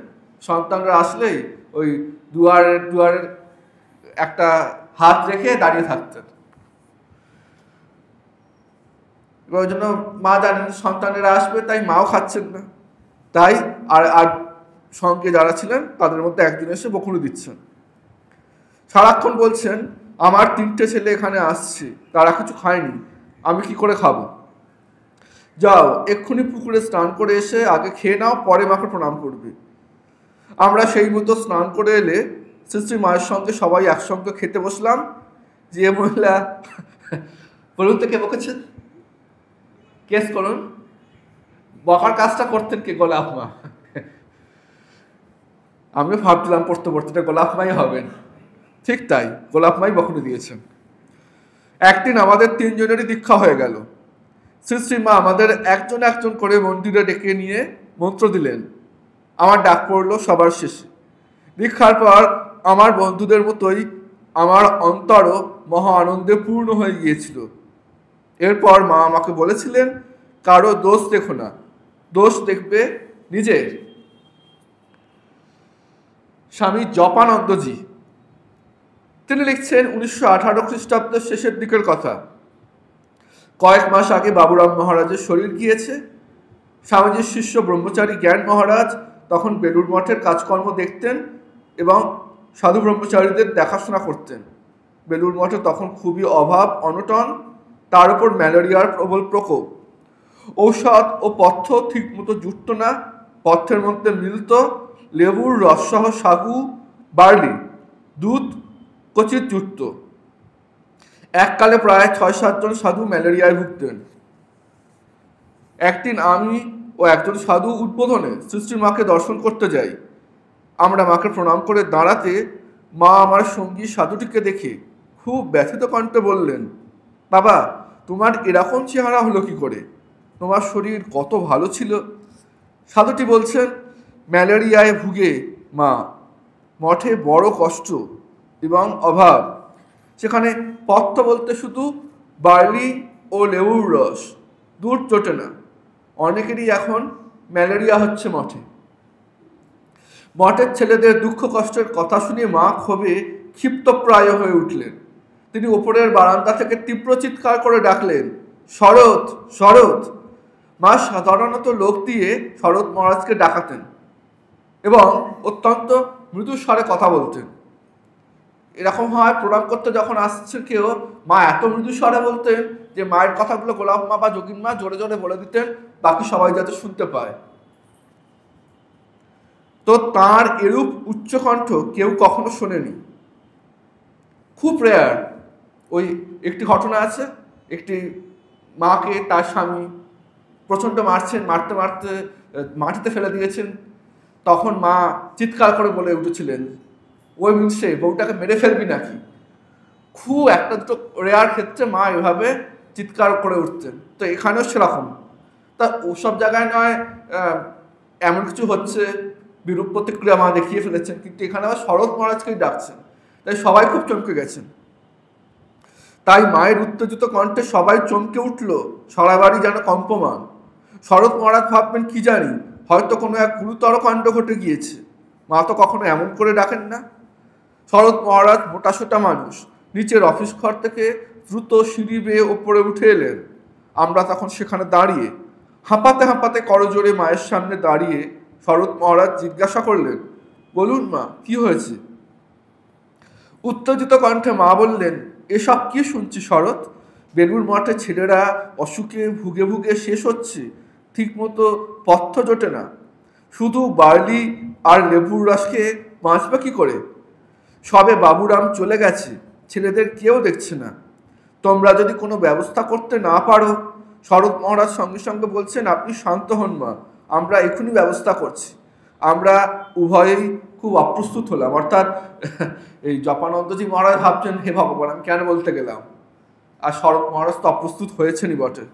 সন্তানরা আসলেই ওই দুয়ারের একটা হাত রেখে দাঁড়িয়ে থাকতেন। ওই জন্য মা জানেন সন্তানেরা আসবে, তাই মাও খাচ্ছেন না। তাই আর সঙ্গে যারা ছিলেন তাদের মধ্যে একজন এসে বকুনি দিচ্ছেন। সারাক্ষণ বলছেন আমার 3টে ছেলে এখানে আসছে, তারা কিছু খায়নি, আমি কি করে খাবো? যাও এক্ষুনি পুকুরে স্নান করে এসে আগে খেয়ে নাও, পরে মাকে প্রণাম করবে। আমরা সেই মতো স্নান করে এলে শ্রী শ্রী মায়ের সঙ্গে সবাই একসঙ্গে খেতে বসলাম। যে মহিলা বলুন তো কে বকেছেন? কেস করুন। বকার কাজটা করতেন কে? গোলাপ মা। আমিও ভাবছিলাম পড়তে পড়তে গোলাপ মাই হবেন। ঠিক তাই, গোলাপ মাই বকুনি দিয়েছেন। একদিন আমাদের 3 জনেরই দীক্ষা হয়ে গেল। শ্রী শ্রী মা আমাদের একজন একজন করে মন্দিরে ডেকে নিয়ে মন্ত্র দিলেন। আমার ডাক পড়লো সবার শেষে। দীক্ষার পর আমার বন্ধুদের মতোই আমার অন্তরও মহা আনন্দে পূর্ণ হয়ে গিয়েছিল। এরপর মা আমাকে বলেছিলেন কারো দোষ দেখো না, দোষ দেখবে নিজের। স্বামী জপানন্দজি তিনি লিখছেন 1918 খ্রিস্টাব্দের শেষের দিকের কথা। কয়েক মাস আগে বাবুরাম মহারাজের শরীর গিয়েছে। স্বামীজির শিষ্য ব্রহ্মচারী জ্ঞান মহারাজ তখন বেলুড় মঠের কাজকর্ম দেখতেন এবং সাধু ব্রহ্মচারীদের দেখাশোনা করতেন। বেলুড় মঠে তখন খুবই অভাব অনটন, তার উপর ম্যালেরিয়ার প্রবল প্রকোপ। ঔষধ ও পথ্য ঠিক মতো জুটত না। পথ্যের মধ্যে মিলত লেবুর রসসহ সাগু, বার্লি, দুধ কচিত জুটত। এককালে প্রায় 6-7 জন সাধু ম্যালেরিয়ায় ভুগতেন। একদিন আমি ও একজন সাধু উদ্বোধনে শ্রী শ্রী মাকে দর্শন করতে যাই। আমরা মাকে প্রণাম করে দাঁড়াতে মা আমার সঙ্গী সাধুটিকে দেখে খুব ব্যথিত কণ্ঠে বললেন, বাবা তোমার এরকম চেহারা হলো কি করে? তোমার শরীর কত ভালো ছিল। সাধুটি বলছেন, ম্যালেরিয়ায় ভুগে মা, মঠে বড় কষ্ট এবং অভাব। সেখানে পথ্য বলতে শুধু বার্লি ও লেবুর রস, দুধ জোটে না। অনেকেরই এখন ম্যালেরিয়া হচ্ছে মঠে। মঠের ছেলেদের দুঃখ কষ্টের কথা শুনে মা ক্ষোভে ক্ষিপ্তপ্রায় হয়ে উঠলেন। তিনি ওপরের বারান্দা থেকে তীব্র চিৎকার করে ডাকলেন, শরৎ শরৎ। মা সাধারণত লোক দিয়ে শরৎ মহারাজকে ডাকাতেন এবং অত্যন্ত মৃদু স্বরে কথা বলতেন। এরকম হয় প্রণাম করতে যখন আসছে কেউ, মা এত মৃদু স্বরে বলতেন যে মায়ের কথাগুলো গোলাপ মা বা যোগিন মা জোরে জোরে বলে দিতেন, বাকি সবাই যাতে শুনতে পায়। তো তাঁর এরূপ উচ্চকণ্ঠ কেউ কখনো শোনেনি, খুব রেয়ার। ওই একটি ঘটনা আছে, একটি মাকে তার স্বামী প্রচণ্ড মারছেন, মারতে মারতে মাটিতে ফেলে দিয়েছেন। তখন মা চিৎকার করে বলে উঠেছিলেন, ওই মিনসে বউটাকে মেরে ফেলবি নাকি? খুব একটা দুটো রেয়ার ক্ষেত্রে মা এভাবে চিৎকার করে উঠতেন। তো এখানেও সেরকম। তা ওসব জায়গায় নয় এমন কিছু হচ্ছে, বিরূপ প্রতিক্রিয়া মা দেখিয়ে ফেলেছেন, কিন্তু এখানে আবার শরৎ মহারাজকেই ডাকছেন। তাই সবাই খুব চমকে গেছেন। তাই মায়ের উত্তেজিত কণ্ঠে সবাই চমকে উঠল, সারা বাড়ি যেন কম্পমান। শরৎ মহারাজ ভাববেন কি জানি, হয়তো কোনো এক গুরুতর কাণ্ড ঘটে গিয়েছে। মা তো কখনো এমন করে ডাকেন না। শরৎ মহারাজ মোটাসোটা মানুষ, নিচের অফিস ঘর থেকে দ্রুত সিঁড়ি বেয়ে ওপরে উঠে এলেন। আমরা তখন সেখানে দাঁড়িয়ে, হাঁপাতে হাঁপাতে করজোরে মায়ের সামনে দাঁড়িয়ে শরৎ মহারাজ জিজ্ঞাসা করলেন, বলুন মা, কি হয়েছে? উত্তেজিত কণ্ঠে মা বললেন, এসব কি শুনছি শরৎ? বেলুর মঠে ছেলেরা অসুখে ভুগে ভুগে শেষ হচ্ছে, ঠিক মতো পথ্য জোটে না, শুধু বার্লি আর লেবুর রস খেয়ে বাঁচবে কি করে? সবে বাবুরাম চলে গেছে, ছেলেদের কেউ দেখছে না। তোমরা যদি কোনো ব্যবস্থা করতে না পারো। শরৎ মহারাজ সঙ্গে সঙ্গে বলছেন, আপনি শান্ত হন মা, আমরা এখনই ব্যবস্থা করছি। আমরা উভয়েই খুব অপ্রস্তুত হলাম। অর্থাৎ এই জপানন্দজি মহারাজ ভাবছেন, হে ভগবান, আমি কেন বলতে গেলাম? আর শরৎ মহারাজ তো অপ্রস্তুত হয়েছেনই বটে।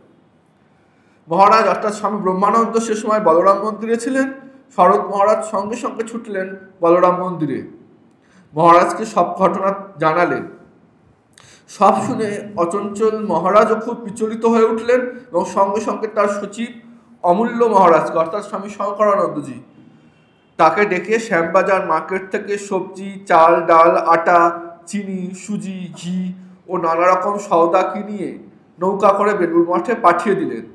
মহারাজ অর্থাৎ স্বামী ব্রহ্মানন্দ সে সময় বলরাম মন্দিরে ছিলেন। শরৎ মহারাজ সঙ্গে সঙ্গে ছুটলেন বলরাম মন্দিরে, মহারাজকে সব ঘটনা জানালেন। সব শুনে অচঞ্চল মহারাজও খুব বিচলিত হয়ে উঠলেন এবং সঙ্গে সঙ্গে তার সচিব অমূল্য মহারাজকে অর্থাৎ স্বামী শঙ্করানন্দজি তাকে ডেকে শ্যামবাজার মার্কেট থেকে সবজি, চাল, ডাল, আটা, চিনি, সুজি, ঘি ও নানা রকম সওদা কিনিয়ে নৌকা করে বেলুর মঠে পাঠিয়ে দিলেন।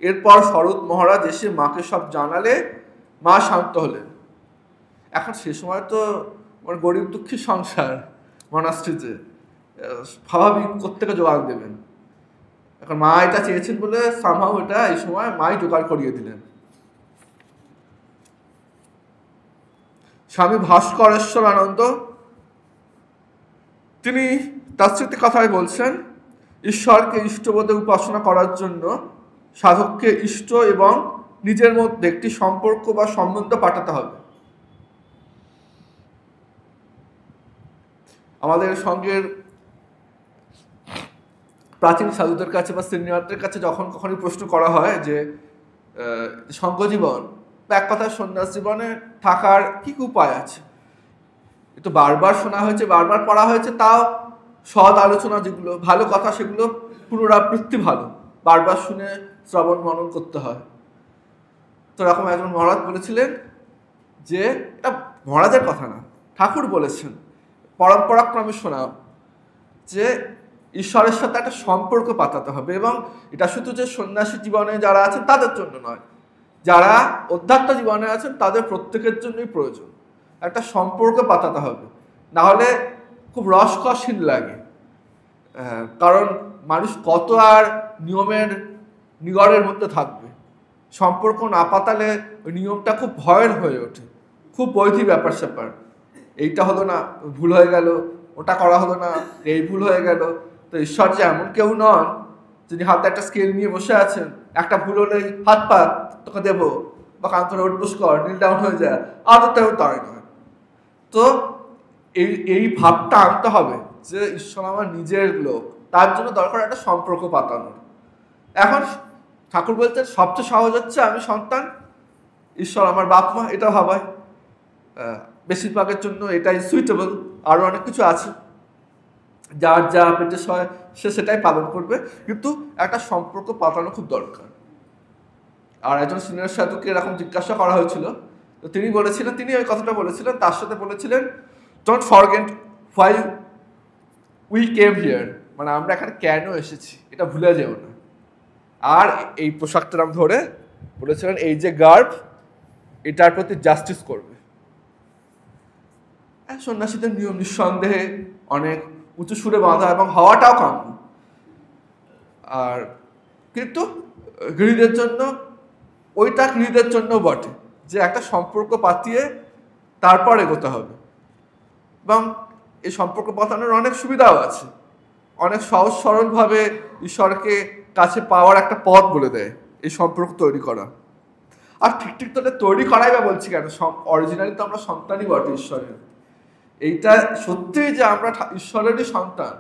এরপর শরৎ মহারাজ এসে মাকে সব জানালে মা শান্ত হলেন। এখন সে সময় তো গরিব দুঃখী সংসার, মনাস্ট্রিতে স্বাভাবিক কোত্থেকে জোগাড় দেবেন। এখন মা এটা চেয়েছেন বলে সামহাও এটা এই সময় মাই জোগাড় করিয়ে দিলেন। স্বামী ভাস্করেশ্বর আনন্দ তিনি তার স্মৃতি কথায় বলছেন, ঈশ্বরকে ইষ্টবোধে উপাসনা করার জন্য সাধককে ইষ্ট এবং নিজের মধ্যে একটি সম্পর্ক বা সম্বন্ধ পাঠাতে হবে। আমাদের সঙ্গের প্রাচীন সাধুদের কাছে বা সিনিয়রদের কাছে যখন কখনই প্রশ্ন করা হয় যে সঙ্গজীবন বা এক কথায় সন্ন্যাস জীবনে থাকার কি উপায় আছে, একটু বারবার শোনা হয়েছে, বারবার পড়া হয়েছে, তাও সৎ আলোচনা যেগুলো ভালো কথা সেগুলো পুনরাবৃত্তি ভালো, বারবার শুনে শ্রবণ মনন করতে হয়। তো এরকম একজন মহারাজ বলেছিলেন যে, এটা মহারাজের কথা না, ঠাকুর বলেছেন, পরম্পরাক্রমে শোনা, যে ঈশ্বরের সাথে একটা সম্পর্ক পাতাতে হবে। এবং এটা শুধু যে সন্ন্যাসী জীবনে যারা আছেন তাদের জন্য নয়, যারা অধ্যাত্ম জীবনে আছেন তাদের প্রত্যেকের জন্যই প্রয়োজন। একটা সম্পর্ক পাতাতে হবে, নাহলে খুব রসকসহীন লাগে। কারণ মানুষ কত আর নিয়মের নিগড়ের মধ্যে থাকবে। সম্পর্ক না পাতালে ওই নিয়মটা খুব ভয়ের হয়ে ওঠে, খুব বৈধি ব্যাপার স্যাপার। এইটা হলো না, ভুল হয়ে গেল, ওটা করা হলো না, এই ভুল হয়ে গেল। তো ঈশ্বর যে এমন কেউ নন যিনি হাতে একটা স্কেল নিয়ে বসে আছেন, একটা ভুল হলেই হাত পা তোকে দেবো বা কান ধরে উঠবোস কর, নীল ডাউন হয়ে যায়, আদতেও তাই নয়। তো এই ভাবটা আনতে হবে যে ঈশ্বর আমার নিজের লোক, তার জন্য দরকার একটা সম্পর্ক পাতানোর। এখন ঠাকুর বলছেন সবচেয়ে সহজ হচ্ছে আমি সন্তান, ঈশ্বর আমার বাপ মা, এটা ভাবায়। বেশিরভাগের জন্য এটাই সুইটেবল, আরও অনেক কিছু আছে, যার যা পেটে হয় সে সেটাই পালন করবে, কিন্তু একটা সম্পর্ক পাতানো খুব দরকার। আর একজন সিনিয়র সাধুকে এরকম জিজ্ঞাসা করা হয়েছিল, তো তিনি বলেছিলেন, তিনি ওই কথাটা বলেছিলেন, তার সাথে বলেছিলেন, don't forget why we came here, মানে আমরা এখানে কেন এসেছি এটা ভুলে যেও না। আর এই পোশাকটা নাম ধরে বলেছিলেন, এই যে গার্ব, এটার প্রতি জাস্টিস করবে। সন্ন্যাসীদের নিয়ম নিঃসন্দেহে অনেক উঁচু সুরে বাঁধা এবং হওয়াটাও কাম্য। আর কিন্তু গৃহীদের জন্য ওইটা গৃহীদের জন্য বটে যে একটা সম্পর্ক পাতিয়ে তারপর এগোতে হবে। এবং এই সম্পর্ক পাতানোর অনেক সুবিধাও আছে, অনেক সহজ সরলভাবে ঈশ্বরকে কাছে পাওয়ার একটা পথ বলে দেয় এই সম্পর্ক তৈরি করা। আর ঠিক তাদের তৈরি করাই বা বলছি কেন, অরিজিনালি তো আমরা সন্তানই বটে ঈশ্বরের। এইটা সত্যিই যে আমরা ঈশ্বরেরই সন্তান।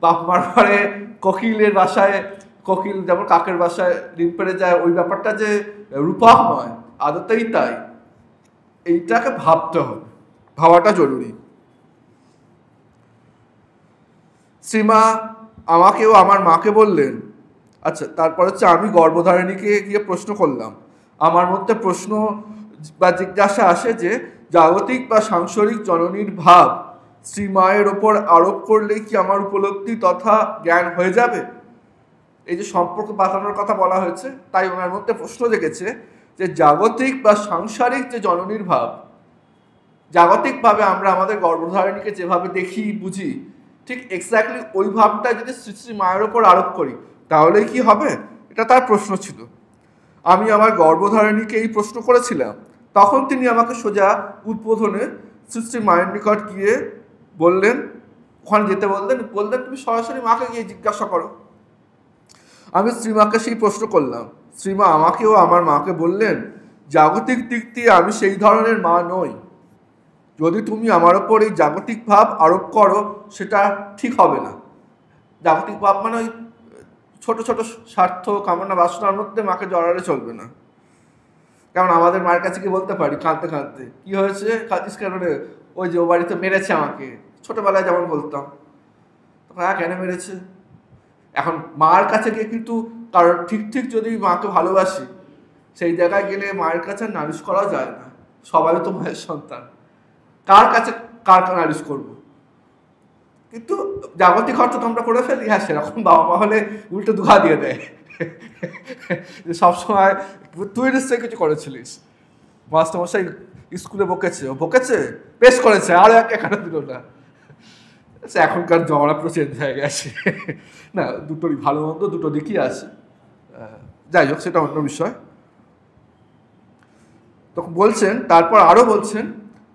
বাপ মার ঘরে কোকিলের বাসায় কোকিল যেমন কাকের বাসায় ডিম পেড়ে যায়, ওই ব্যাপারটা যে রূপক নয়, আদতেই তাই। এইটাকে ভাবতে হবে, ভাবাটা জরুরি। শ্রীমা আমাকেও আমার মাকে বললেন, আচ্ছা, তারপর হচ্ছে আমি গর্ভধারিণীকে গিয়ে প্রশ্ন করলাম। আমার মধ্যে প্রশ্ন বা জিজ্ঞাসা আসে যে জাগতিক বা সাংসারিক জননীর ভাব শ্রীমায়ের ওপর আরোপ করলেই কি আমার উপলব্ধি তথা জ্ঞান হয়ে যাবে? এই যে সম্পর্ক বাঁধানোর কথা বলা হয়েছে, তাই ওনার মধ্যে প্রশ্ন জেগেছে যে জাগতিক বা সাংসারিক যে জননীর ভাব, জাগতিকভাবে আমরা আমাদের গর্ভধারিণীকে যেভাবে দেখি বুঝি, ঠিক এক্স্যাক্টলি ওই ভাবটা যদি শ্রী শ্রী মায়ের ওপর আরোপ করি তাহলে কি হবে? এটা তার প্রশ্ন ছিল। আমি আমার গর্ভধারিণীকে এই প্রশ্ন করেছিলাম। তখন তিনি আমাকে সোজা উদ্বোধনে শ্রী শ্রী মায়ের নিকট গিয়ে বললেন, ওখানে যেতে বললেন, তুমি সরাসরি মাকে গিয়ে জিজ্ঞাসা করো। আমি শ্রীমাকে সেই প্রশ্ন করলাম। শ্রীমা আমাকেও আমার মাকে বললেন, জাগতিক দিক দিয়ে আমি সেই ধরনের মা নই। যদি তুমি আমার ওপর এই জাগতিক ভাব আরোপ করো সেটা ঠিক হবে না। জাগতিক ভাব মানে ওই ছোট ছোট স্বার্থ কামনা বাসনার মধ্যে মাকে জড়ালে চলবে না। কারণ আমাদের মায়ের কাছে কি বলতে পারি কাঁদতে কাঁদতে, কি হয়েছে, কাঁদিস কেন রে? ওই যে ও বাড়িতে মেরেছে আমাকে, ছোটবেলায় যেমন বলতাম। তখন কেন মেরেছে? এখন মার কাছে গিয়ে কিন্তু কারণ ঠিক ঠিক যদি মাকে ভালোবাসি, সেই জায়গায় গেলে মায়ের কাছে নালিশ করা যায় না। সবাই তো মায়ের সন্তান, কার কাছে কার নালিশ করবো? কিন্তু জাগতিক অর্থ তো আমরা করে ফেলি। হ্যাঁ, সেরকম বাবা মা হলে উল্টো দুঘা দিয়ে দেয় যে সবসময় তুই নিশ্চয়ই কিছু করেছিলিস, মাস্টারমশাই স্কুলে বকেছে পেশ করেছে, আর এখানে দিল না। এখনকার জমানা পুরো চেঞ্জ হয়ে গেছে। না, দুটোরই ভালো মন্দ দুটো দিকই আছে। যাই হোক, সেটা অন্য বিষয়। তখন বলছেন, তারপর আরো বলছেন,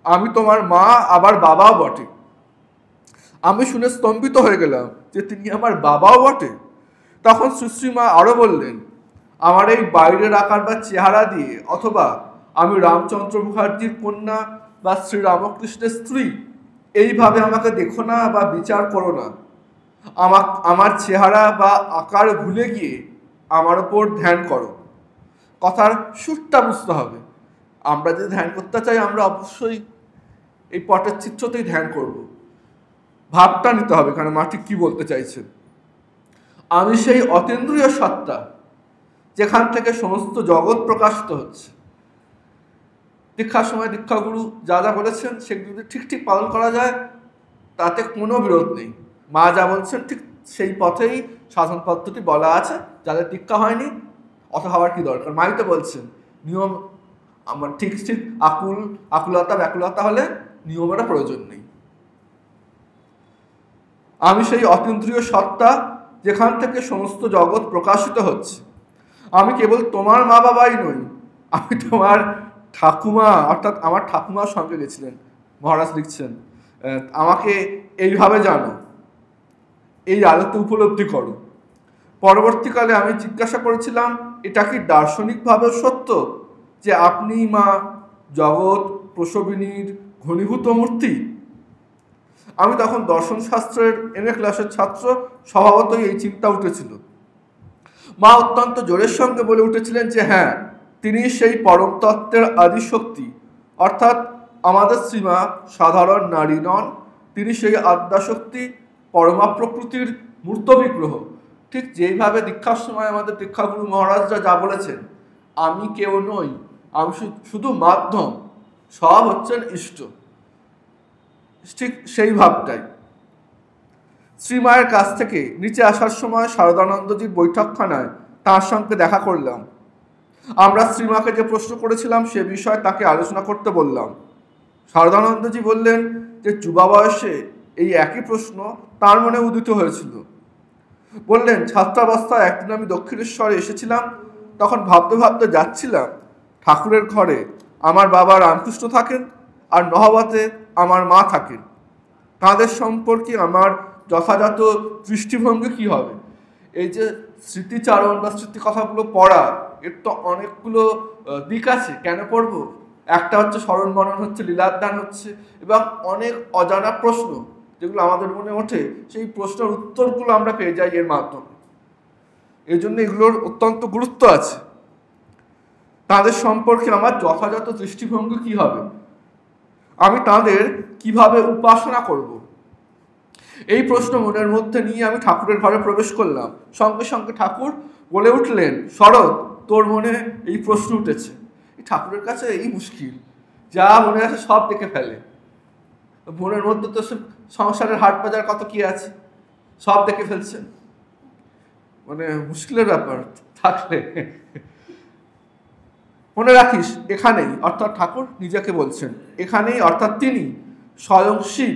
আমি তোমার মা আবার বাবাও বটে। আমি শুনে স্তম্ভিত হয়ে গেলাম যে তিনি আমার বাবাও বটে। তখন সুশ্রীমা আরো বললেন, আমার এই বাইরের আকার বা চেহারা দিয়ে অথবা আমি রামচন্দ্র মুখার্জির কন্যা বা শ্রীরামকৃষ্ণের স্ত্রী এইভাবে আমাকে দেখো না বা বিচার করো না। আমার চেহারা বা আকার ভুলে গিয়ে আমার ওপর ধ্যান করো। কথার সুরটা বুঝতে হবে। আমরা যদি ধ্যান করতে চাই আমরা অবশ্যই এই পটের চিত্রতেই ধ্যান করব। ভাবটা নিতে হবে, কারণ মা ঠিক কি বলতে চাইছেন। আমি সেই অতীন্দ্রিয় সত্তা যেখান থেকে সমস্ত জগৎ প্রকাশিত হচ্ছে। দীক্ষার সময় দীক্ষাগুরু যা যা বলেছেন সেগুলো যদি ঠিক ঠিক পালন করা যায় তাতে কোনো বিরোধ নেই। মা যা বলছেন ঠিক সেই পথেই সাধন পদ্ধতি বলা আছে। যাদের দীক্ষা হয়নি অত হওয়ার কি দরকার? মাই তো বলছেন নিয়ম আমার ঠিক ঠিক আকুলতা ব্যাকুলতা হলে নিয়মেরও প্রয়োজন নেই। আমি সেই অতীন্দ্রিয় সত্তা যেখান থেকে সমস্ত জগৎ প্রকাশিত হচ্ছে। আমি কেবল তোমার মা বাবাই নই, আমি তোমার ঠাকুমা, অর্থাৎ আমার ঠাকুমার সঙ্গে গেছিলেন। মহারাজ লিখছেন, আমাকে এইভাবে জানো, এই আলোতে উপলব্ধি করো। পরবর্তীকালে আমি জিজ্ঞাসা করেছিলাম, এটা কি দার্শনিকভাবেও সত্য যে আপনি মা জগৎ প্রসবিনীর ঘনীভূত মূর্তি? আমি তখন দর্শনশাস্ত্রের MA ক্লাসের ছাত্র, স্বভাবতই এই চিন্তা উঠেছিল। মা অত্যন্ত জোরের সঙ্গে বলে উঠেছিলেন যে হ্যাঁ, তিনি সেই পরম তত্ত্বের আদিশক্তি, অর্থাৎ আমাদের শ্রীমা সাধারণ নারী নন, তিনি সেই আদ্যাশক্তি পরমা প্রকৃতির মূর্ত বিগ্রহ। ঠিক যেইভাবে দীক্ষার সময় আমাদের দীক্ষাগুরু মহারাজরা যা বলেছেন, আমি কেউ নই, আমি শুধু মাধ্যম, সব হচ্ছেন ইষ্ট, ঠিক সেই ভাবটাই। শ্রীমায়ের কাছ থেকে নিচে আসার সময় শারদানন্দজির বৈঠকখানায় তার সঙ্গে দেখা করলাম। আমরা শ্রীমাকে যে প্রশ্ন করেছিলাম সে বিষয়ে তাকে আলোচনা করতে বললাম। শারদানন্দজি বললেন যে যুবা বয়সে এই একই প্রশ্ন তার মনে উদিত হয়েছিল। বললেন, ছাত্রাবস্থায় একদিন আমি দক্ষিণেশ্বরে এসেছিলাম, তখন ভাবতে ভাবতে যাচ্ছিলাম ঠাকুরের ঘরে আমার বাবা রামকৃষ্ণ থাকেন আর নহবতে আমার মা থাকেন। তাদের সম্পর্কে আমার যথাযথ দৃষ্টিভঙ্গি কি হবে? এই যে স্মৃতিচারণ বা স্মৃতি কথাগুলো পড়া, এর তো অনেকগুলো দিক আছে। কেন পড়বো? একটা হচ্ছে স্মরণ মনন হচ্ছে, লীলাদান হচ্ছে, এবং অনেক অজানা প্রশ্ন যেগুলো আমাদের মনে ওঠে, সেই প্রশ্নের উত্তরগুলো আমরা পেয়ে যাই এর মাধ্যমে। এই জন্য এগুলোর অত্যন্ত গুরুত্ব আছে। তাদের সম্পর্কে আমার যথাযথ দৃষ্টিভঙ্গি কি হবে? আমি তাদের কিভাবে উপাসনা করব? এই প্রশ্ন মনের মধ্যে নিয়ে আমি ঠাকুরের ঘরে প্রবেশ করলাম। সঙ্গে সঙ্গে ঠাকুর বলে উঠলেন, শরৎ, তোর মনে এই প্রশ্ন উঠেছে। এই ঠাকুরের কাছে এই মুশকিল, যা মনে আছে সব দেখে ফেলে। মনের মধ্যে তো সংসারের হাট বাজার কত কি আছে, সব দেখে ফেলছে। মানে মুশকিলের ব্যাপার থাকলে মনে রাখিস, এখানেই, অর্থাৎ ঠাকুর নিজেকে বলছেন, এখানেই অর্থাৎ তিনি স্বয়ং শিব,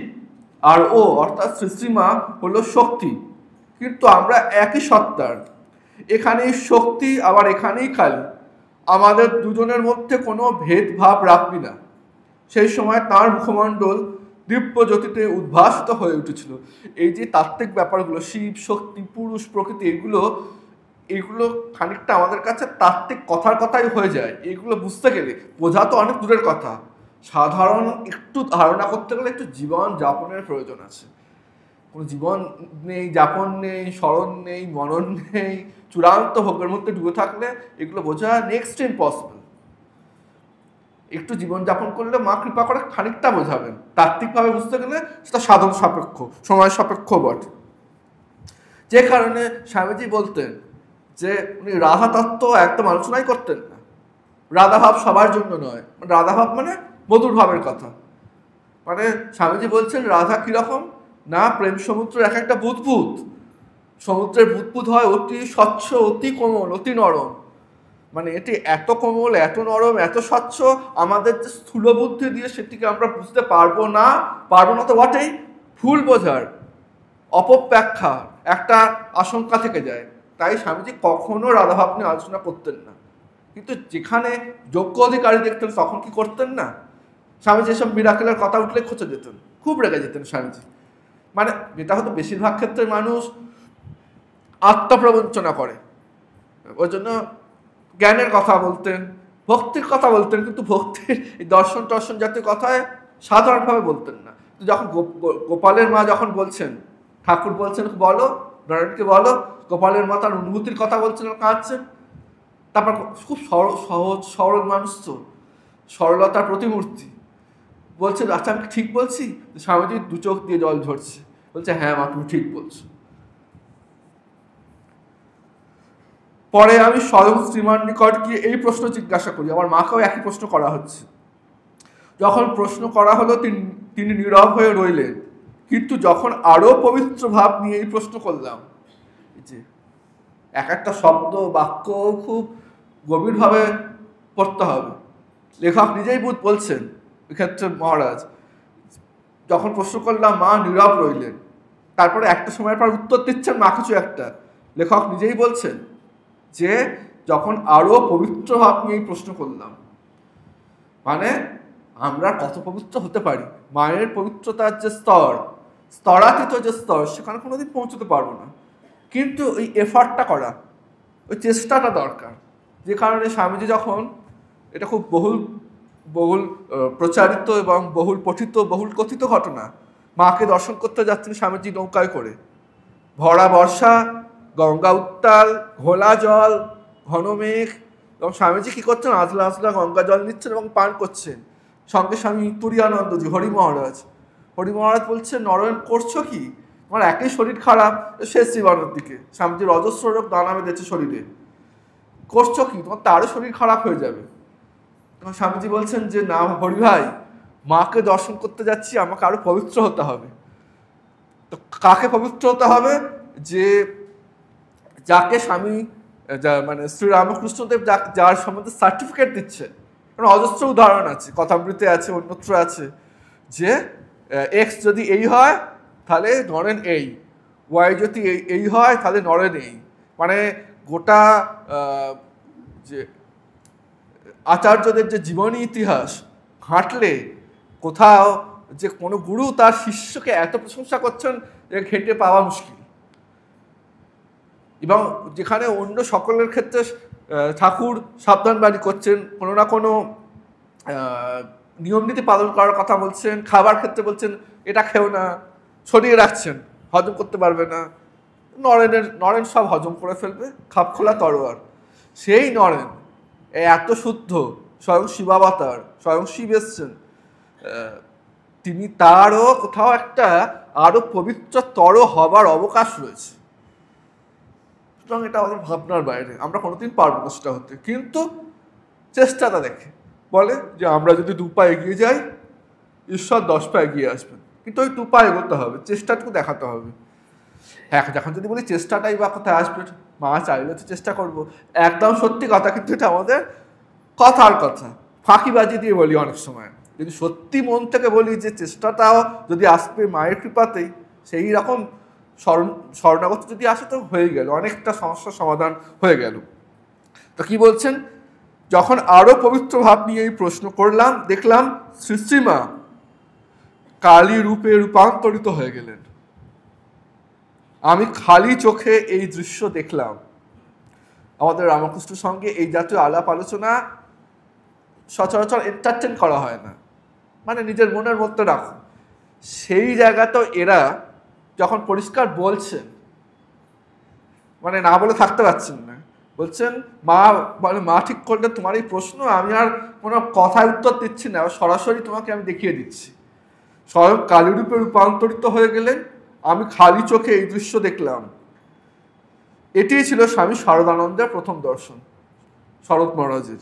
আর ও অর্থাৎ শ্রীশ্রীমা হলো শক্তি, কিন্তু আমরা একই সত্তার। এখানেই শক্তি, আবার এখানেই কালী। আমাদের দুজনের মধ্যে কোনো ভেদভাব রাখবি না। সেই সময় তাঁর মুখমণ্ডল দিব্য জ্যোতিতে উদ্ভাসিত হয়ে উঠেছিল। এই যে তাত্ত্বিক ব্যাপারগুলো, শিব, শক্তি, পুরুষ, প্রকৃতি, এগুলো খানিকটা আমাদের কাছে তাত্ত্বিক কথাই হয়ে যায়। এগুলো বুঝতে গেলে, বোঝা তো অনেক দূরের কথা, সাধারণ একটু ধারণা করতে গেলে একটু জীবন যাপনের প্রয়োজন আছে। কোনো জীবন নেই, যাপন নেই, স্মরণ নেই, মনন নেই, চূড়ান্ত ভোগের মধ্যে ডুবে থাকলে এগুলো বোঝা নেক্সট ইম্পসিবল। একটু জীবনযাপন করলে মা কৃপা করে খানিকটা বোঝাবেন। তাত্ত্বিকভাবে বুঝতে গেলে সেটা সাধন সাপেক্ষ, সময় সাপেক্ষ বটে। যে কারণে স্বামীজি বলতেন যে উনি রাধা তত্ত্ব একদম আলোচনাই করতেন না। রাধাভাব সবার জন্য নয়, রাধাভাব মানে মধুর ভাবের কথা। মানে স্বামীজি বলছেন রাধা কিরকম না, প্রেম সমুদ্রের এক একটা বুদবুদ। সমুদ্রের বুদবুদ হয় অতি স্বচ্ছ, অতি কোমল, অতি নরম। মানে এটি এত কোমল, এত নরম, এত স্বচ্ছ, আমাদের যে স্থূল বুদ্ধি দিয়ে সেটিকে আমরা বুঝতে পারবো না তো বটেই, ভুল বোঝার, অপব্যাখ্যা একটা আশঙ্কা থেকে যায়। তাই স্বামীজি কখনো রাধাভাব নিয়ে আলোচনা করতেন না। কিন্তু যেখানে যোগ্য অধিকারী দেখতেন তখন কি করতেন না, স্বামীজি এসব মিরাকেলের কথা উঠলে খোঁচে যেতেন, খুব রেগে যেতেন স্বামীজি। মানে যেটা হতো বেশিরভাগ ক্ষেত্রে মানুষ আত্মপ্রবঞ্চনা করে, ওই জন্য জ্ঞানের কথা বলতেন, ভক্তির কথা বলতেন, কিন্তু ভক্তির এই দর্শন জাতীয় কথায় সাধারণভাবে বলতেন না। যখন গোপালের মা যখন বলছেন, ঠাকুর বলছেন বলো, নারায়ণকে বলো, গোপালের মা তার অনুভূতির কথা বলছেন, কাঁদছেন। তারপর খুব সহজ সরল মানুষ তো, সরলতার প্রতিমূর্তি, বলছেন আচ্ছা আমি ঠিক বলছি? স্বামীজি দু চোখ দিয়ে জল ঝরছে, বলছে হ্যাঁ মা তুমি ঠিক বলছো। পরে আমি স্বয়ং শ্রীমান নিকট গিয়ে এই প্রশ্ন জিজ্ঞাসা করি, আমার মাকেও একই প্রশ্ন করা হচ্ছে। যখন প্রশ্ন করা হলো তিনি নীরব হয়ে রইলেন। কিন্তু যখন আরো পবিত্র ভাব নিয়ে এই প্রশ্ন করলাম, যে এক একটা শব্দ বাক্য খুব গভীরভাবে পড়তে হবে। লেখক নিজেই বলছেন এক্ষেত্রে মহারাজ, যখন প্রশ্ন করলাম মা নীরব রইলেন, তারপরে একটা সময়ের পর উত্তর দিচ্ছেন মা কিছু একটা। লেখক নিজেই বলছেন যে যখন আরো পবিত্র ভাব নিয়ে এই প্রশ্ন করলাম, মানে আমরা কত পবিত্র হতে পারি, মায়ের পবিত্রতার যে স্তরাতীত যে স্তর, সেখানে কোনোদিন পৌঁছতে পারবো না। কিন্তু ওই এফার্টটা করা, ওই চেষ্টাটা দরকার। যে কারণে স্বামীজি যখন, এটা খুব বহুল প্রচারিত এবং বহুল পঠিত, বহুল কথিত ঘটনা, মাকে দর্শন করতে যাচ্ছেন স্বামীজি নৌকায় করে, ভরা বর্ষা, গঙ্গা উত্তাল, ঘোলা জল, ঘন মেঘ, এবং স্বামীজি কি করছেন, আজলা গঙ্গা জল নিচ্ছেন এবং পান করছেন। সঙ্গে স্বামী তুরিয়ানন্দজি, হরি মহারাজ বলছেন নরেন করছো কি, তোমার একই শরীর খারাপ, শেষ জীবনের দিকে স্বামীজির অজস্র রোগ দানা বেঁধেছে শরীরে, করছো কি, তোমার তো আরো শরীর খারাপ হয়ে যাবে। তখন স্বামীজি বলছেন যে না হরি ভাই, মাকে দর্শন করতে যাচ্ছি, আমাকে আরো পবিত্র হতে হবে। তো কাকে পবিত্র হতে হবে, যে যাকে স্বামী মানে শ্রীরামকৃষ্ণদেব যার সম্বন্ধে সার্টিফিকেট দিচ্ছে, কারণ অজস্র উদাহরণ আছে, কথামৃতে আছে, অন্যত্র আছে, যে এক্স যদি এই হয় তাহলে নরেন এই, ওয়াই যদি এই হয় তাহলে নরেন এই। মানে গোটা যে আচার্যদের যে জীবনী ইতিহাস ঘাঁটলে কোথাও যে কোনো গুরু তার শিষ্যকে এত প্রশংসা করছেন যে ঘেঁটে পাওয়া মুশকিল। এবং যেখানে অন্য সকলের ক্ষেত্রে ঠাকুর সাবধানবাণী করছেন, কোনো না কোনো নিয়ম নীতি পালন করার কথা বলছেন, খাবার ক্ষেত্রে বলছেন এটা খেও না, সরিয়ে রাখছেন, হজম করতে পারবে না, নরেন সব হজম করে ফেলবে, খাপ খোলা তরোয়ার। সেই নরেন এত শুদ্ধ, স্বয়ং শিবাবতার, স্বয়ং শিব এসছেন, তিনি তারও কোথাও একটা আরো পবিত্রতর হবার অবকাশ রয়েছে। সুতরাং এটা আমাদের ভাবনার বাইরে, আমরা কোনোদিন পারবো না সেটা হতে। কিন্তু চেষ্টাটা দেখে বলে যে আমরা যদি 2 পা এগিয়ে যাই, ঈশ্বর 10 পা এগিয়ে আসবেন। কিন্তু ওই 2 পা এগোতে হবে, চেষ্টাটুকু দেখাতে হবে। হ্যাঁ, এখন যদি বলি চেষ্টাটাই বা কোথায় আসবে, মা চাইলে তো চেষ্টা করবো, একদম সত্যি কথা। কিন্তু এটা আমাদের কথার কথা, ফাঁকিবাজি দিয়ে বলি অনেক সময়। যদি সত্যি মন থেকে বলি যে চেষ্টাটাও যদি আসবে মায়ের কৃপাতেই, সেই রকম শরণাগত যদি আসে তো হয়ে গেল, অনেকটা সমস্যার সমাধান হয়ে গেল। তো কি বলছেন, যখন আরো পবিত্র ভাব নিয়ে এই প্রশ্ন করলাম, দেখলাম শ্রীশ্রীমা কালী রূপে রূপান্তরিত হয়ে গেলেন। আমি খালি চোখে এই দৃশ্য দেখলাম। আমাদের রামকৃষ্ণের সঙ্গে এই জাতীয় আলাপ আলোচনা সচরাচর এন্টারটেন করা হয় না, মানে নিজের মনের মধ্যে রাখো। সেই জায়গাতেও এরা যখন পরিষ্কার বলছেন, মানে না বলে থাকতে পারছেন না, বলছেন মা বলে মা ঠিক করলে তোমার এই প্রশ্ন, আমি আর কোনো কথায় উত্তর দিচ্ছি না, সরাসরি তোমাকে আমি দেখিয়ে দিচ্ছি। স্বয়ং কালীরূপে রূপান্তরিত হয়ে গেলেন, আমি খালি চোখে এই দৃশ্য দেখলাম। এটিই ছিল স্বামী শারদানন্দের প্রথম দর্শন শরৎ মহারাজের।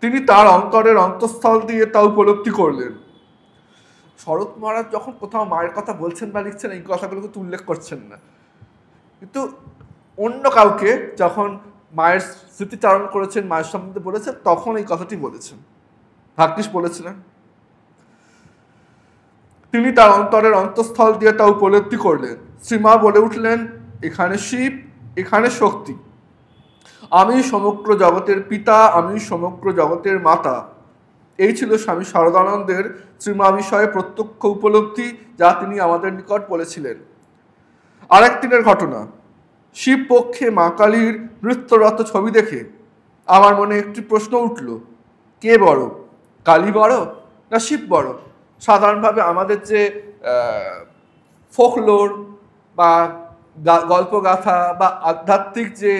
তিনি তার অন্তরের অন্তঃস্থল দিয়ে তা উপলব্ধি করলেন। শরৎ মহারাজ যখন কোথাও মায়ের কথা বলছেন বা লিখছেন, এই কথাগুলোকে তো উল্লেখ করছেন না, কিন্তু অন্য কাউকে যখন মায়ের স্মৃতিচারণ করেছেন, মায়ের সম্বন্ধে বলেছেন, তখন এই কথাটি বলেছেন। ভাগ্যিস বলেছিলেন। তিনি তার অন্তরের অন্তঃস্থল দিয়ে তা উপলব্ধি করলেন। শ্রীমা বলে উঠলেন, এখানে শিব, এখানে শক্তি। আমি সমগ্র জগতের পিতা, আমি সমগ্র জগতের মাতা। এই ছিল স্বামী শারদানন্দের শ্রীমা বিষয়ে প্রত্যক্ষ উপলব্ধি, যা তিনি আমাদের নিকট বলেছিলেন। আরেক দিনের ঘটনা, শিব পক্ষে মা কালীর নৃত্যরত ছবি দেখে আমার মনে একটি প্রশ্ন উঠল, কে বড়, কালী বড় না শিব বড়? সাধারণভাবে আমাদের যে ফোকলোর বা গল্পগাথা বা আধ্যাত্মিক যে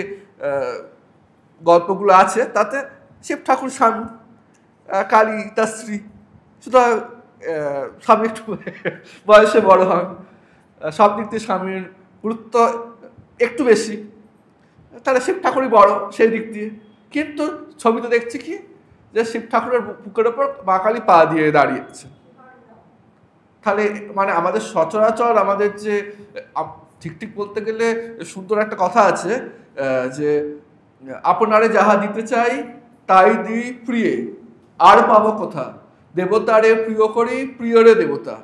গল্পগুলো আছে, তাতে শিব ঠাকুর স্বামী, কালী তার স্ত্রী। সুতরাং স্বামী একটু বয়সে বড় হন, সব দিক দিয়ে স্বামীর গুরুত্ব একটু বেশি, তাহলে শিব ঠাকুরই বড় সেই দিক দিয়ে। কিন্তু ছবিতে দেখছি কি, যে শিব ঠাকুরের বুকের ওপর মা কালী পা দিয়ে দাঁড়িয়েছে। তাহলে মানে আমাদের সচরাচর আমাদের যে ঠিক ঠিক বলতে গেলে সুন্দর একটা কথা আছে, যে আপনারে যাহা দিতে চাই তাই দিই প্রিয়ে, আর পাবো কোথা, দেবতারে প্রিয় করি প্রিয়রে দেবতা।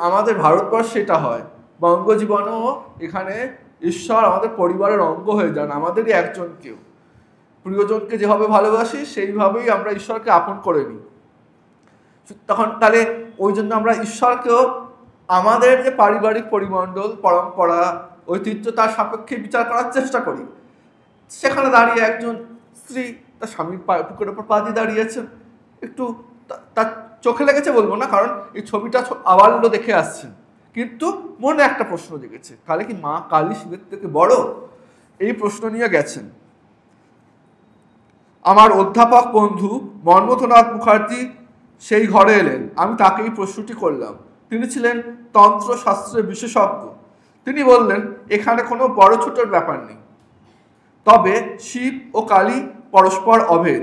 আমাদের ভারতবর্ষে এটা হয়, বঙ্গজীবনেও এখানে ঈশ্বর আমাদের পরিবারের অঙ্গ হয়ে যান, আমাদেরই একজন কেউ। প্রিয়জনকে যেভাবে ভালোবাসি সেইভাবেই আমরা ঈশ্বরকে আপন করে নিই। তখন তাহলে ওই জন্য আমরা ঈশ্বরকেও আমাদের যে পারিবারিক পরিমণ্ডল, পরম্পরা, ঐতিহ্য, তার সাপেক্ষে বিচার করার চেষ্টা করি। সেখানে দাঁড়িয়ে একজন স্ত্রী তার স্বামীর বুকের ওপর পা দিয়ে দাঁড়িয়েছেন, একটু তার চোখে লেগেছে বলবো না, কারণ এই ছবিটা আবাল্য দেখে আসছেন, কিন্তু মনে একটা প্রশ্ন জেগেছে, তাহলে কি মা কালী শিবের থেকে বড়? এই প্রশ্ন নিয়ে গেছেন। আমার অধ্যাপক বন্ধু মন্মথনাথ মুখার্জি সেই ঘরে এলেন, আমি তাকে এই প্রশ্নটি করলাম। তিনি ছিলেন তন্ত্রশাস্ত্রের বিশেষজ্ঞ। তিনি বললেন, এখানে কোনো বড় ছোটোর ব্যাপার নেই, তবে শিব ও কালী পরস্পর অভেদ।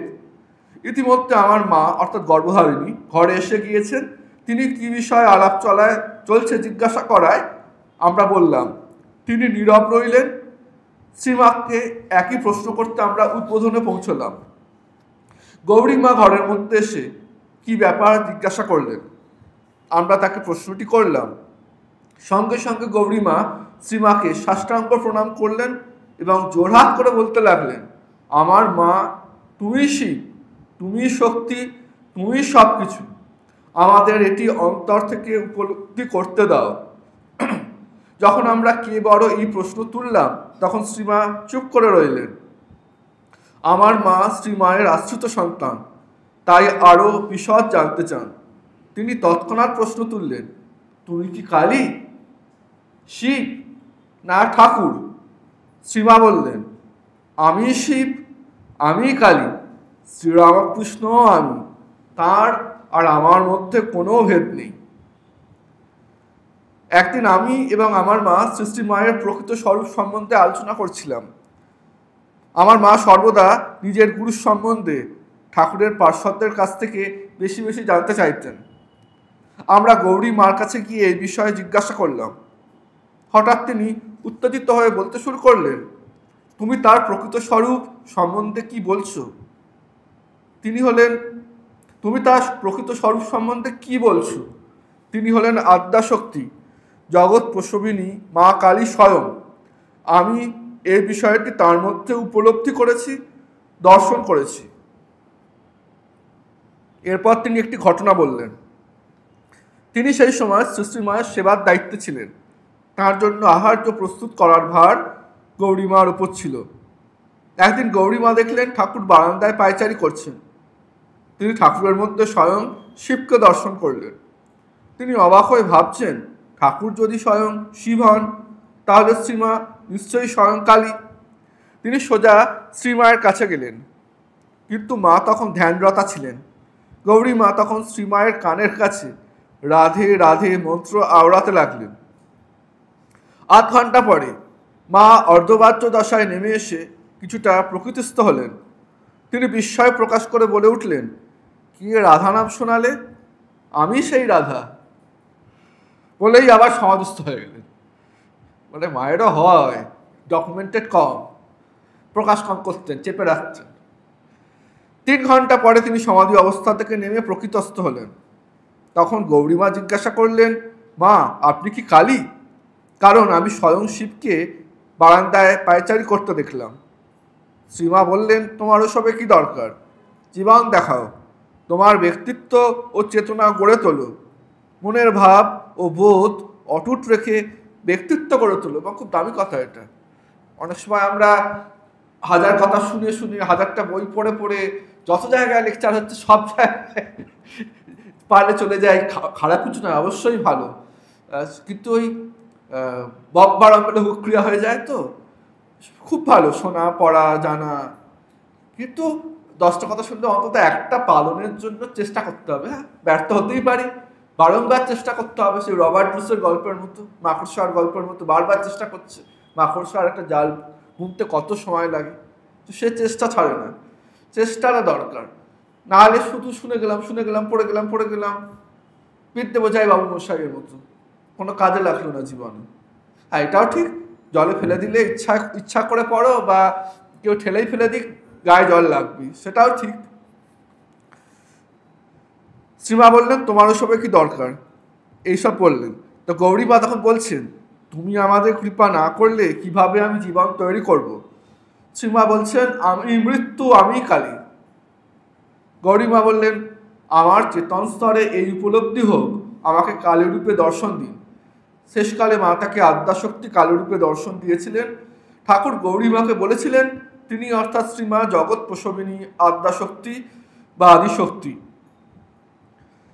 ইতিমধ্যে আমার মা অর্থাৎ গর্ভধারিণী ঘরে এসে গিয়েছেন। তিনি কি বিষয়ে আলাপ চলছে জিজ্ঞাসা করায় আমরা বললাম। তিনি নীরব রইলেন। শ্রীমাকে একই প্রশ্ন করতে আমরা উদ্বোধনে পৌঁছলাম। গৌরীমা ঘরের মধ্যে এসে কি ব্যাপার জিজ্ঞাসা করলেন। আমরা তাকে প্রশ্নটি করলাম। সঙ্গে সঙ্গে গৌরীমা শ্রীমাকে সাষ্টাঙ্গ প্রণাম করলেন এবং জোরহাত করে বলতে লাগলেন, আমার মা, তুমি শিব, তুমি শক্তি, তুমি সব কিছু। আমাদের এটি অন্তর থেকে উপলব্ধি করতে দাও। যখন আমরা কে বড় এই প্রশ্ন তুললাম, তখন শ্রীমা চুপ করে রইলেন। আমার মা শ্রীমায়ের আশ্রিত সন্তান, তাই আরও বিশদ জানতে চান। তিনি তৎক্ষণাৎ প্রশ্ন তুললেন, তুমি কি কালী, শিব না ঠাকুর? শ্রীমা বললেন, আমি শিব, আমি কালী, শ্রীরামকৃষ্ণ আমি, তাঁর আর আমার মধ্যে কোনো ভেদ নেই। একদিন আমি এবং আমার মা সৃষ্টি মায়ের প্রকৃত স্বরূপ সম্বন্ধে আলোচনা করছিলাম। আমার মা সর্বদা নিজের গুরু সম্বন্ধে ঠাকুরের পার্শ্বদের কাছ থেকে বেশি বেশি জানতে চাইতেন। আমরা গৌরী মার কাছে গিয়ে এই বিষয়ে জিজ্ঞাসা করলাম। হঠাৎ তিনি উত্তেজিত হয়ে বলতে শুরু করলেন, তুমি তার প্রকৃত স্বরূপ সম্বন্ধে কি বলছো? তুমি তার প্রকৃত স্বরূপ সম্বন্ধে কি বলছো? তিনি হলেন আদ্যাশক্তি, জগৎ প্রসবিনী মা কালী স্বয়ং। আমি এই বিষয়টি তার মধ্যে উপলব্ধি করেছি, দর্শন করেছি। এরপর তিনি একটি ঘটনা বললেন। তিনি সেই সময় সৃষ্টি মায়ের সেবার দায়িত্বে ছিলেন। তার জন্য আহার্য প্রস্তুত করার ভার গৌরীমার উপর ছিল। একদিন গৌরীমা দেখলেন ঠাকুর বারান্দায় পায়চারি করছেন। তিনি ঠাকুরের মধ্যে স্বয়ং শিবকে দর্শন করলেন। তিনি অবাক হয়ে ভাবছেন, ঠাকুর যদি স্বয়ং শিব হন তাহলে শ্রীমা নিশ্চয়ই স্বয়ং কালী। তিনি সোজা শ্রীমায়ের কাছে গেলেন, কিন্তু মা তখন ধ্যানরতা ছিলেন। গৌরী মা তখন শ্রীমায়ের কানের কাছে রাধে রাধে মন্ত্র আওড়াতে লাগলেন। আধ ঘন্টা পরে মা অর্ধবাচ্য দশায় নেমে এসে কিছুটা প্রকৃতিস্থ হলেন। তিনি বিস্ময় প্রকাশ করে বলে উঠলেন, কি রাধা নাম শোনালে? আমি সেই রাধা। বলেই আবার সমাধিস্থ হয়ে গেলেন। মানে মায়েরও হয়, ডকুমেন্টেড কম, প্রকাশ কম করতেন, চেপে রাখতেন। 3 ঘন্টা পরে তিনি সমাধি অবস্থা থেকে নেমে প্রকৃতস্থ হলেন। তখন গৌরীমা জিজ্ঞাসা করলেন, মা আপনি কি কালী? কারণ আমি স্বয়ং শিবকে বারান্দায় পায়চারি করতে দেখলাম। শ্রীমা বললেন, তোমার ওসবে কি দরকার? জীবন দেখাও, তোমার ব্যক্তিত্ব ও চেতনা গড়ে তোলো, মনের ভাব ও বোধ অটুট রেখে ব্যক্তিত্ব গড়ে তোলো। বা খুব দামি কথা এটা। অনেক সময় আমরা হাজার কথা শুনে শুনে, হাজারটা বই পড়ে পড়ে, যত জায়গায় লেকচার হচ্ছে সব জায়গায় পারলে চলে যায়। খারাপ কিছু না, অবশ্যই ভালো, কিন্তু ওই বব্বার অম্বলে হুক্রিয়া হয়ে যায়। তো খুব ভালো শোনা, পড়া, জানা, কিন্তু 10টা কথা শুনলে অন্তত একটা পালনের জন্য চেষ্টা করতে হবে। হ্যাঁ, ব্যর্থ হতেই পারি, বারংবার চেষ্টা করতে হবে। সেই রবার্ট ব্রুসের গল্পের মতো, মাকড়সার গল্পের মতো বারবার চেষ্টা করছে। মাকড়সার একটা জাল বুনতে কত সময় লাগে, তো সে চেষ্টা ছাড়ে না, চেষ্টাটা দরকার। নাহলে শুধু শুনে গেলাম, পড়ে গেলাম, বিদ্যে বোঝাই বাবু মশাইয়ের মতো, কোনো কাজে লাগলো না জীবনে। হ্যাঁ, এটাও ঠিক, জলে ফেলে দিলে ইচ্ছা করে পড়ো, বা কেউ ঠেলেই ফেলে দিক, গায়ে জল লাগবে, সেটাও ঠিক। শ্রীমা বললেন, তোমার ওসবে কি দরকার? এইসব বললেন। তো গৌরীমা তখন বলছেন, তুমি আমাদের কৃপা না করলে কিভাবে আমি জীবন তৈরি করব? শ্রীমা বলছেন, আমি মৃত্যু, আমি কালী। গৌরীমা বললেন, আমার চেতন স্তরে এই উপলব্ধি হোক, আমাকে কালী রূপে দর্শন দিন। শেষকালে মা তাকে আদ্যাশক্তি কালী রূপে দর্শন দিয়েছিলেন। ঠাকুর গৌরীমাকে বলেছিলেন, তিনি অর্থাৎ শ্রীমা জগৎ প্রসবিনী আদ্যাশক্তি বা আদিশক্তি।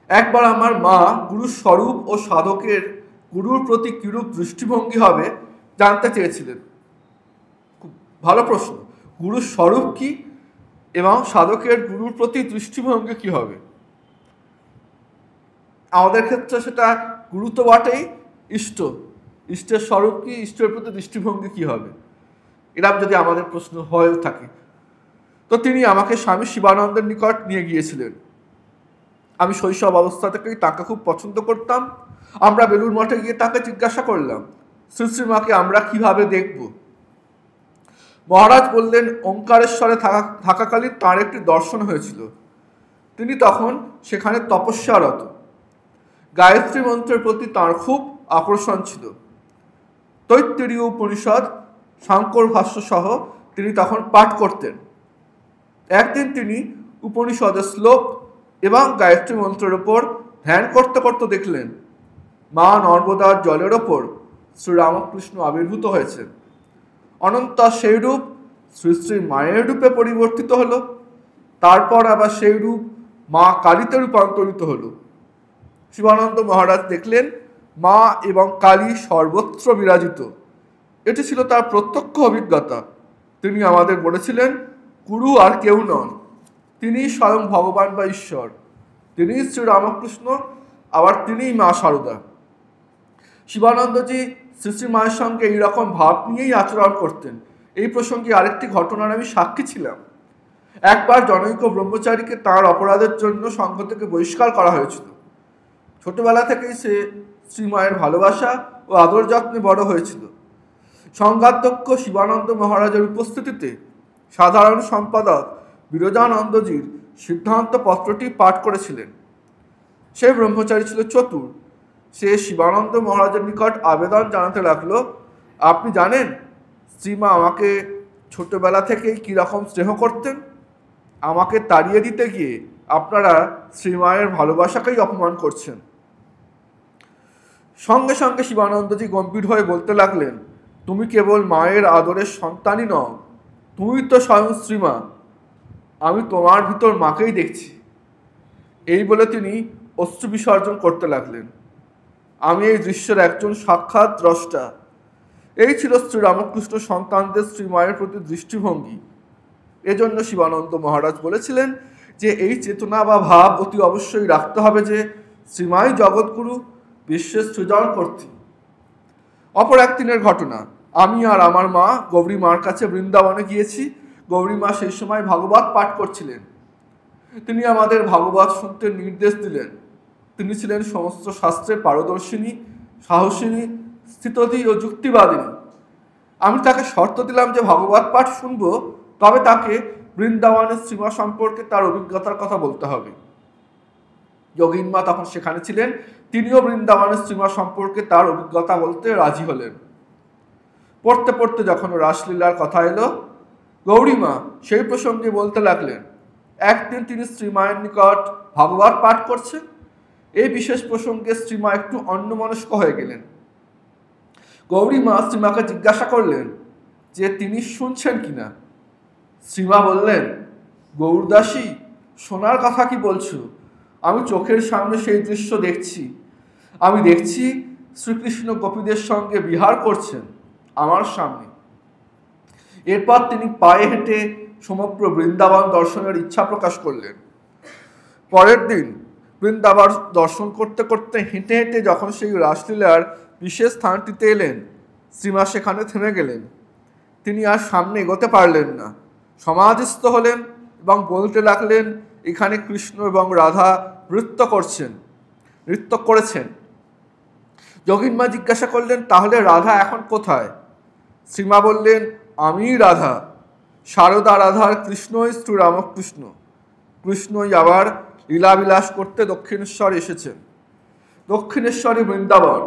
একবার আমার মা গুরুর স্বরূপ ও সাধকের গুরুর প্রতি কিরূপ দৃষ্টিভঙ্গি হবে জানতে চেয়েছিলেন। খুব ভালো প্রশ্ন। গুরুর স্বরূপ কি এবং সাধকের গুরুর প্রতি দৃষ্টিভঙ্গি কি হবে? আমাদের ক্ষেত্রে সেটা গুরু তো বটেই, ইষ্টের স্বরূপ কি, ইষ্টের প্রতি দৃষ্টিভঙ্গি কি হবে, এরকম যদি আমাদের প্রশ্ন হয়ে থাকে। তো তিনি আমাকে স্বামী শিবানন্দের নিকট নিয়ে গিয়েছিলেন। আমি শৈশব অবস্থা থেকেই তাকে খুব পছন্দ করতাম। আমরা বেলুড় মঠে গিয়ে তাকে জিজ্ঞাসা করলাম, শ্রীশ্রীমাকে আমরা কিভাবে দেখব? মহারাজ বললেন, ওঙ্কারেশ্বরে থাকাকালীন তাঁর একটি দর্শন হয়েছিল। তিনি তখন সেখানে তপস্যারত। গায়ত্রী মন্ত্রের প্রতি তাঁর খুব আকর্ষণ ছিল। তৈত্তিরীয় উপনিষদ, শঙ্কর ভাষ্য সহ তিনি তখন পাঠ করতেন। একদিন তিনি উপনিষদের শ্লোক এবং গায়ত্রী মন্ত্রের ওপর ধ্যান করতে করতে দেখলেন মা নর্মদার জলের ওপর শ্রীরামকৃষ্ণ আবির্ভূত হয়েছেন। অনন্ত সেই রূপ শ্রী শ্রী মায়ের রূপে পরিবর্তিত হলো। তারপর আবার সেই রূপ মা কালীতে রূপান্তরিত হলো। শিবানন্দ মহারাজ দেখলেন মা এবং কালী সর্বত্র বিরাজিত। এটি ছিল তার প্রত্যক্ষ অভিজ্ঞতা। তিনি আমাদের বলেছিলেন, গুরু আর কেউ নন, তিনি স্বয়ং ভগবান বা ঈশ্বর। তিনি শ্রীরামকৃষ্ণ, আবার তিনিই মা শারদা। শিবানন্দজি শ্রী শ্রী মায়ের সঙ্গে এইরকম ভাব নিয়েই আচরণ করতেন। এই প্রসঙ্গে আরেকটি ঘটনার আমি সাক্ষী ছিলাম। একবার জনৈক ব্রহ্মচারীকে তার অপরাধের জন্য সংঘ থেকে বহিষ্কার করা হয়েছিল। ছোটবেলা থেকেই সে শ্রীমায়ের ভালোবাসা ও আদর যত্নে বড় হয়েছিল। সংঘাধ্যক্ষ শিবানন্দ মহারাজের উপস্থিতিতে সাধারণ সম্পাদক বিরজানন্দজির সিদ্ধান্ত পত্রটি পাঠ করেছিলেন। সে ব্রহ্মচারী ছিল চতুর। সে শিবানন্দ মহারাজের নিকট আবেদন জানাতে লাগলো, আপনি জানেন শ্রীমা আমাকে ছোটবেলা থেকেই কীরকম স্নেহ করতেন। আমাকে তাড়িয়ে দিতে গিয়ে আপনারা শ্রীমায়ের ভালোবাসাকেই অপমান করছেন। সঙ্গে সঙ্গে শিবানন্দজি গম্ভীর হয়ে বলতে লাগলেন, তুমি কেবল মায়ের আদরের সন্তানই নও, তুমি তো স্বয়ং শ্রীমা। আমি তোমার ভিতর মাকেই দেখছি। এই বলে তিনি অশ্রু বিসর্জন করতে লাগলেন। আমি এই দৃশ্যের একজন সাক্ষাৎ দ্রষ্টা। এই ছিল শ্রীরামকৃষ্ণ সন্তানদের শ্রীমায়ের প্রতি দৃষ্টিভঙ্গি। এজন্য শিবানন্দ মহারাজ বলেছিলেন যে এই চেতনা বা ভাব অতি অবশ্যই রাখতে হবে যে শ্রীমাই জগৎগুরু, বিশ্বের সৃজন কর্ত্রী। অপর একদিনের ঘটনা, আমি আর আমার মা গৌরী মার কাছে বৃন্দাবনে গিয়েছি। গৌরী মা সেই সময় ভাগবত পাঠ করছিলেন। তিনি আমাদের ভাগবত শুনতে নির্দেশ দিলেন। তিনি ছিলেন সমস্ত শাস্ত্রের পারদর্শিনী, সাহসিনী, স্থিতধী ও যুক্তিবাদিনী। আমি তাকে শর্ত দিলাম যে ভাগবত পাঠ শুনবো, তবে তাকে বৃন্দাবনের শ্রীমা সম্পর্কে তার অভিজ্ঞতার কথা বলতে হবে। যোগীনমা তখন সেখানে ছিলেন। তিনিও বৃন্দাবনের শ্রীমা সম্পর্কে তার অভিজ্ঞতা বলতে রাজি হলেন। পড়তে পড়তে যখন রাসলীলার কথা এলো, গৌরীমা সেই প্রসঙ্গে বলতে লাগলেন। একদিন তিনি শ্রীমায়ের নিকট ভাগবত পাঠ করছেন। এই বিশেষ প্রসঙ্গে শ্রীমা একটু অন্যমনস্ক হয়ে গেলেন। গৌরীমা শ্রীমাকে জিজ্ঞাসা করলেন যে তিনি শুনছেন কিনা। শ্রীমা বললেন, গৌরদাসী, শোনার কথা কি বলছো? আমি চোখের সামনে সেই দৃশ্য দেখছি। আমি দেখছি শ্রীকৃষ্ণ গোপীদের সঙ্গে বিহার করছেন আমার সামনে। এরপর তিনি পায়ে হেঁটে সমগ্র বৃন্দাবন দর্শনের ইচ্ছা প্রকাশ করলেন। পরের দিন বৃন্দাবন দর্শন করতে করতে হেঁটে হেঁটে যখন সেই রাসলীলার বিশেষ স্থানটিতে এলেন, শ্রীমা সেখানে থেমে গেলেন। তিনি আর সামনে এগোতে পারলেন না। সমাধিস্থ হলেন এবং বলতে লাগলেন, এখানে কৃষ্ণ এবং রাধা নৃত্য করেছেন। যোগীনমা জিজ্ঞাসা করলেন, তাহলে রাধা এখন কোথায়? শ্রীমা বললেন, আমিই রাধা। শারদা রাধার কৃষ্ণই শ্রীরামকৃষ্ণ। কৃষ্ণই আবার লীলাবিলাস করতে দক্ষিণেশ্বর এসেছেন। দক্ষিণেশ্বরই বৃন্দাবন।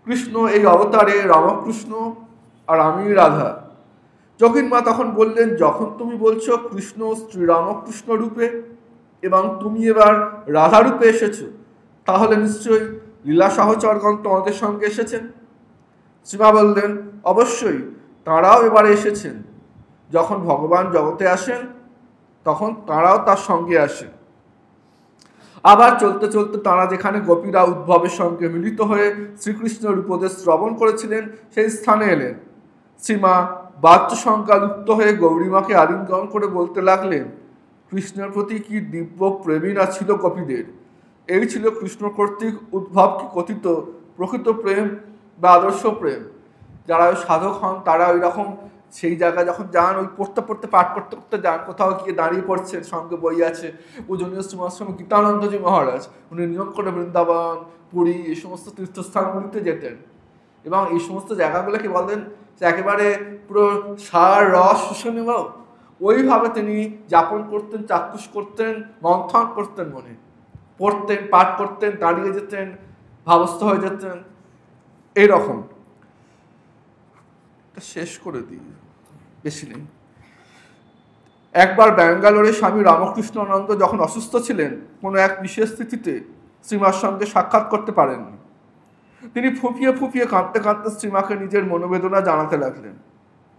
কৃষ্ণ এই অবতারে রামকৃষ্ণ, আর আমিই রাধা। যোগীনমা তখন বললেন, যখন তুমি বলছো কৃষ্ণ শ্রীরামকৃষ্ণ রূপে এবং তুমি এবার রাধা রূপে এসেছো, তাহলে নিশ্চয়ই লীলা সহচরগণ তোমাদের সঙ্গে এসেছেন। শ্রীমা বললেন, অবশ্যই তাঁরাও এবারে এসেছেন। যখন ভগবান জগতে আসেন তখন তাঁরাও তার সঙ্গে আসেন। আবার চলতে চলতে তাঁরা যেখানে গোপীরা উদ্ভবের সঙ্গে মিলিত হয়ে শ্রীকৃষ্ণের উপদেশ শ্রবণ করেছিলেন সেই স্থানে এলেন। শ্রীমা বাচ্য সংখ্যা লুপ্ত হয়ে গৌরীমাকে আলিঙ্গন করে বলতে লাগলেন, কৃষ্ণের প্রতি কি দিব্য প্রেমী না ছিল গোপীদের। এই ছিল কৃষ্ণ কর্তৃক উদ্ভব কি কথিত প্রকৃত প্রেম বা আদর্শ প্রেম। যারা ওই সাধক হন তারা ওই রকম সেই জায়গায় যখন যান, ওই পড়তে পড়তে পাঠ করতে করতে যান, কোথাও গিয়ে দাঁড়িয়ে পড়ছেন, সঙ্গে বই আছে। পূজনীয় শ্রীমাশ্রম গীতানন্দজি মহারাজ উনি নিয়ম করে বৃন্দাবন, পুরী এই সমস্ত তীর্থস্থানগুলিতে যেতেন এবং এই সমস্ত জায়গাগুলোকে বলেন যে একেবারে পুরো সার রস শুষে নেব, ওইভাবে তিনি যাপন করতেন, চাক্ষুষ করতেন, মন্থন করতেন, মনে পড়তেন, পাঠ করতেন, দাঁড়িয়ে যেতেন, ভাবস্থ হয়ে যেতেন। এইরকম শেষ করে দিই, বেশি নেই। একবার ব্যাঙ্গালোরে স্বামী রামকৃষ্ণানন্দ যখন অসুস্থ ছিলেন, কোনো এক বিশেষ তিথিতে শ্রীমার সঙ্গে সাক্ষাৎ করতে পারেননি। তিনি ফুঁপিয়ে ফুঁপিয়ে কাঁদতে কাঁদতে শ্রীমাকে নিজের মনোবেদনা জানাতে লাগলেন।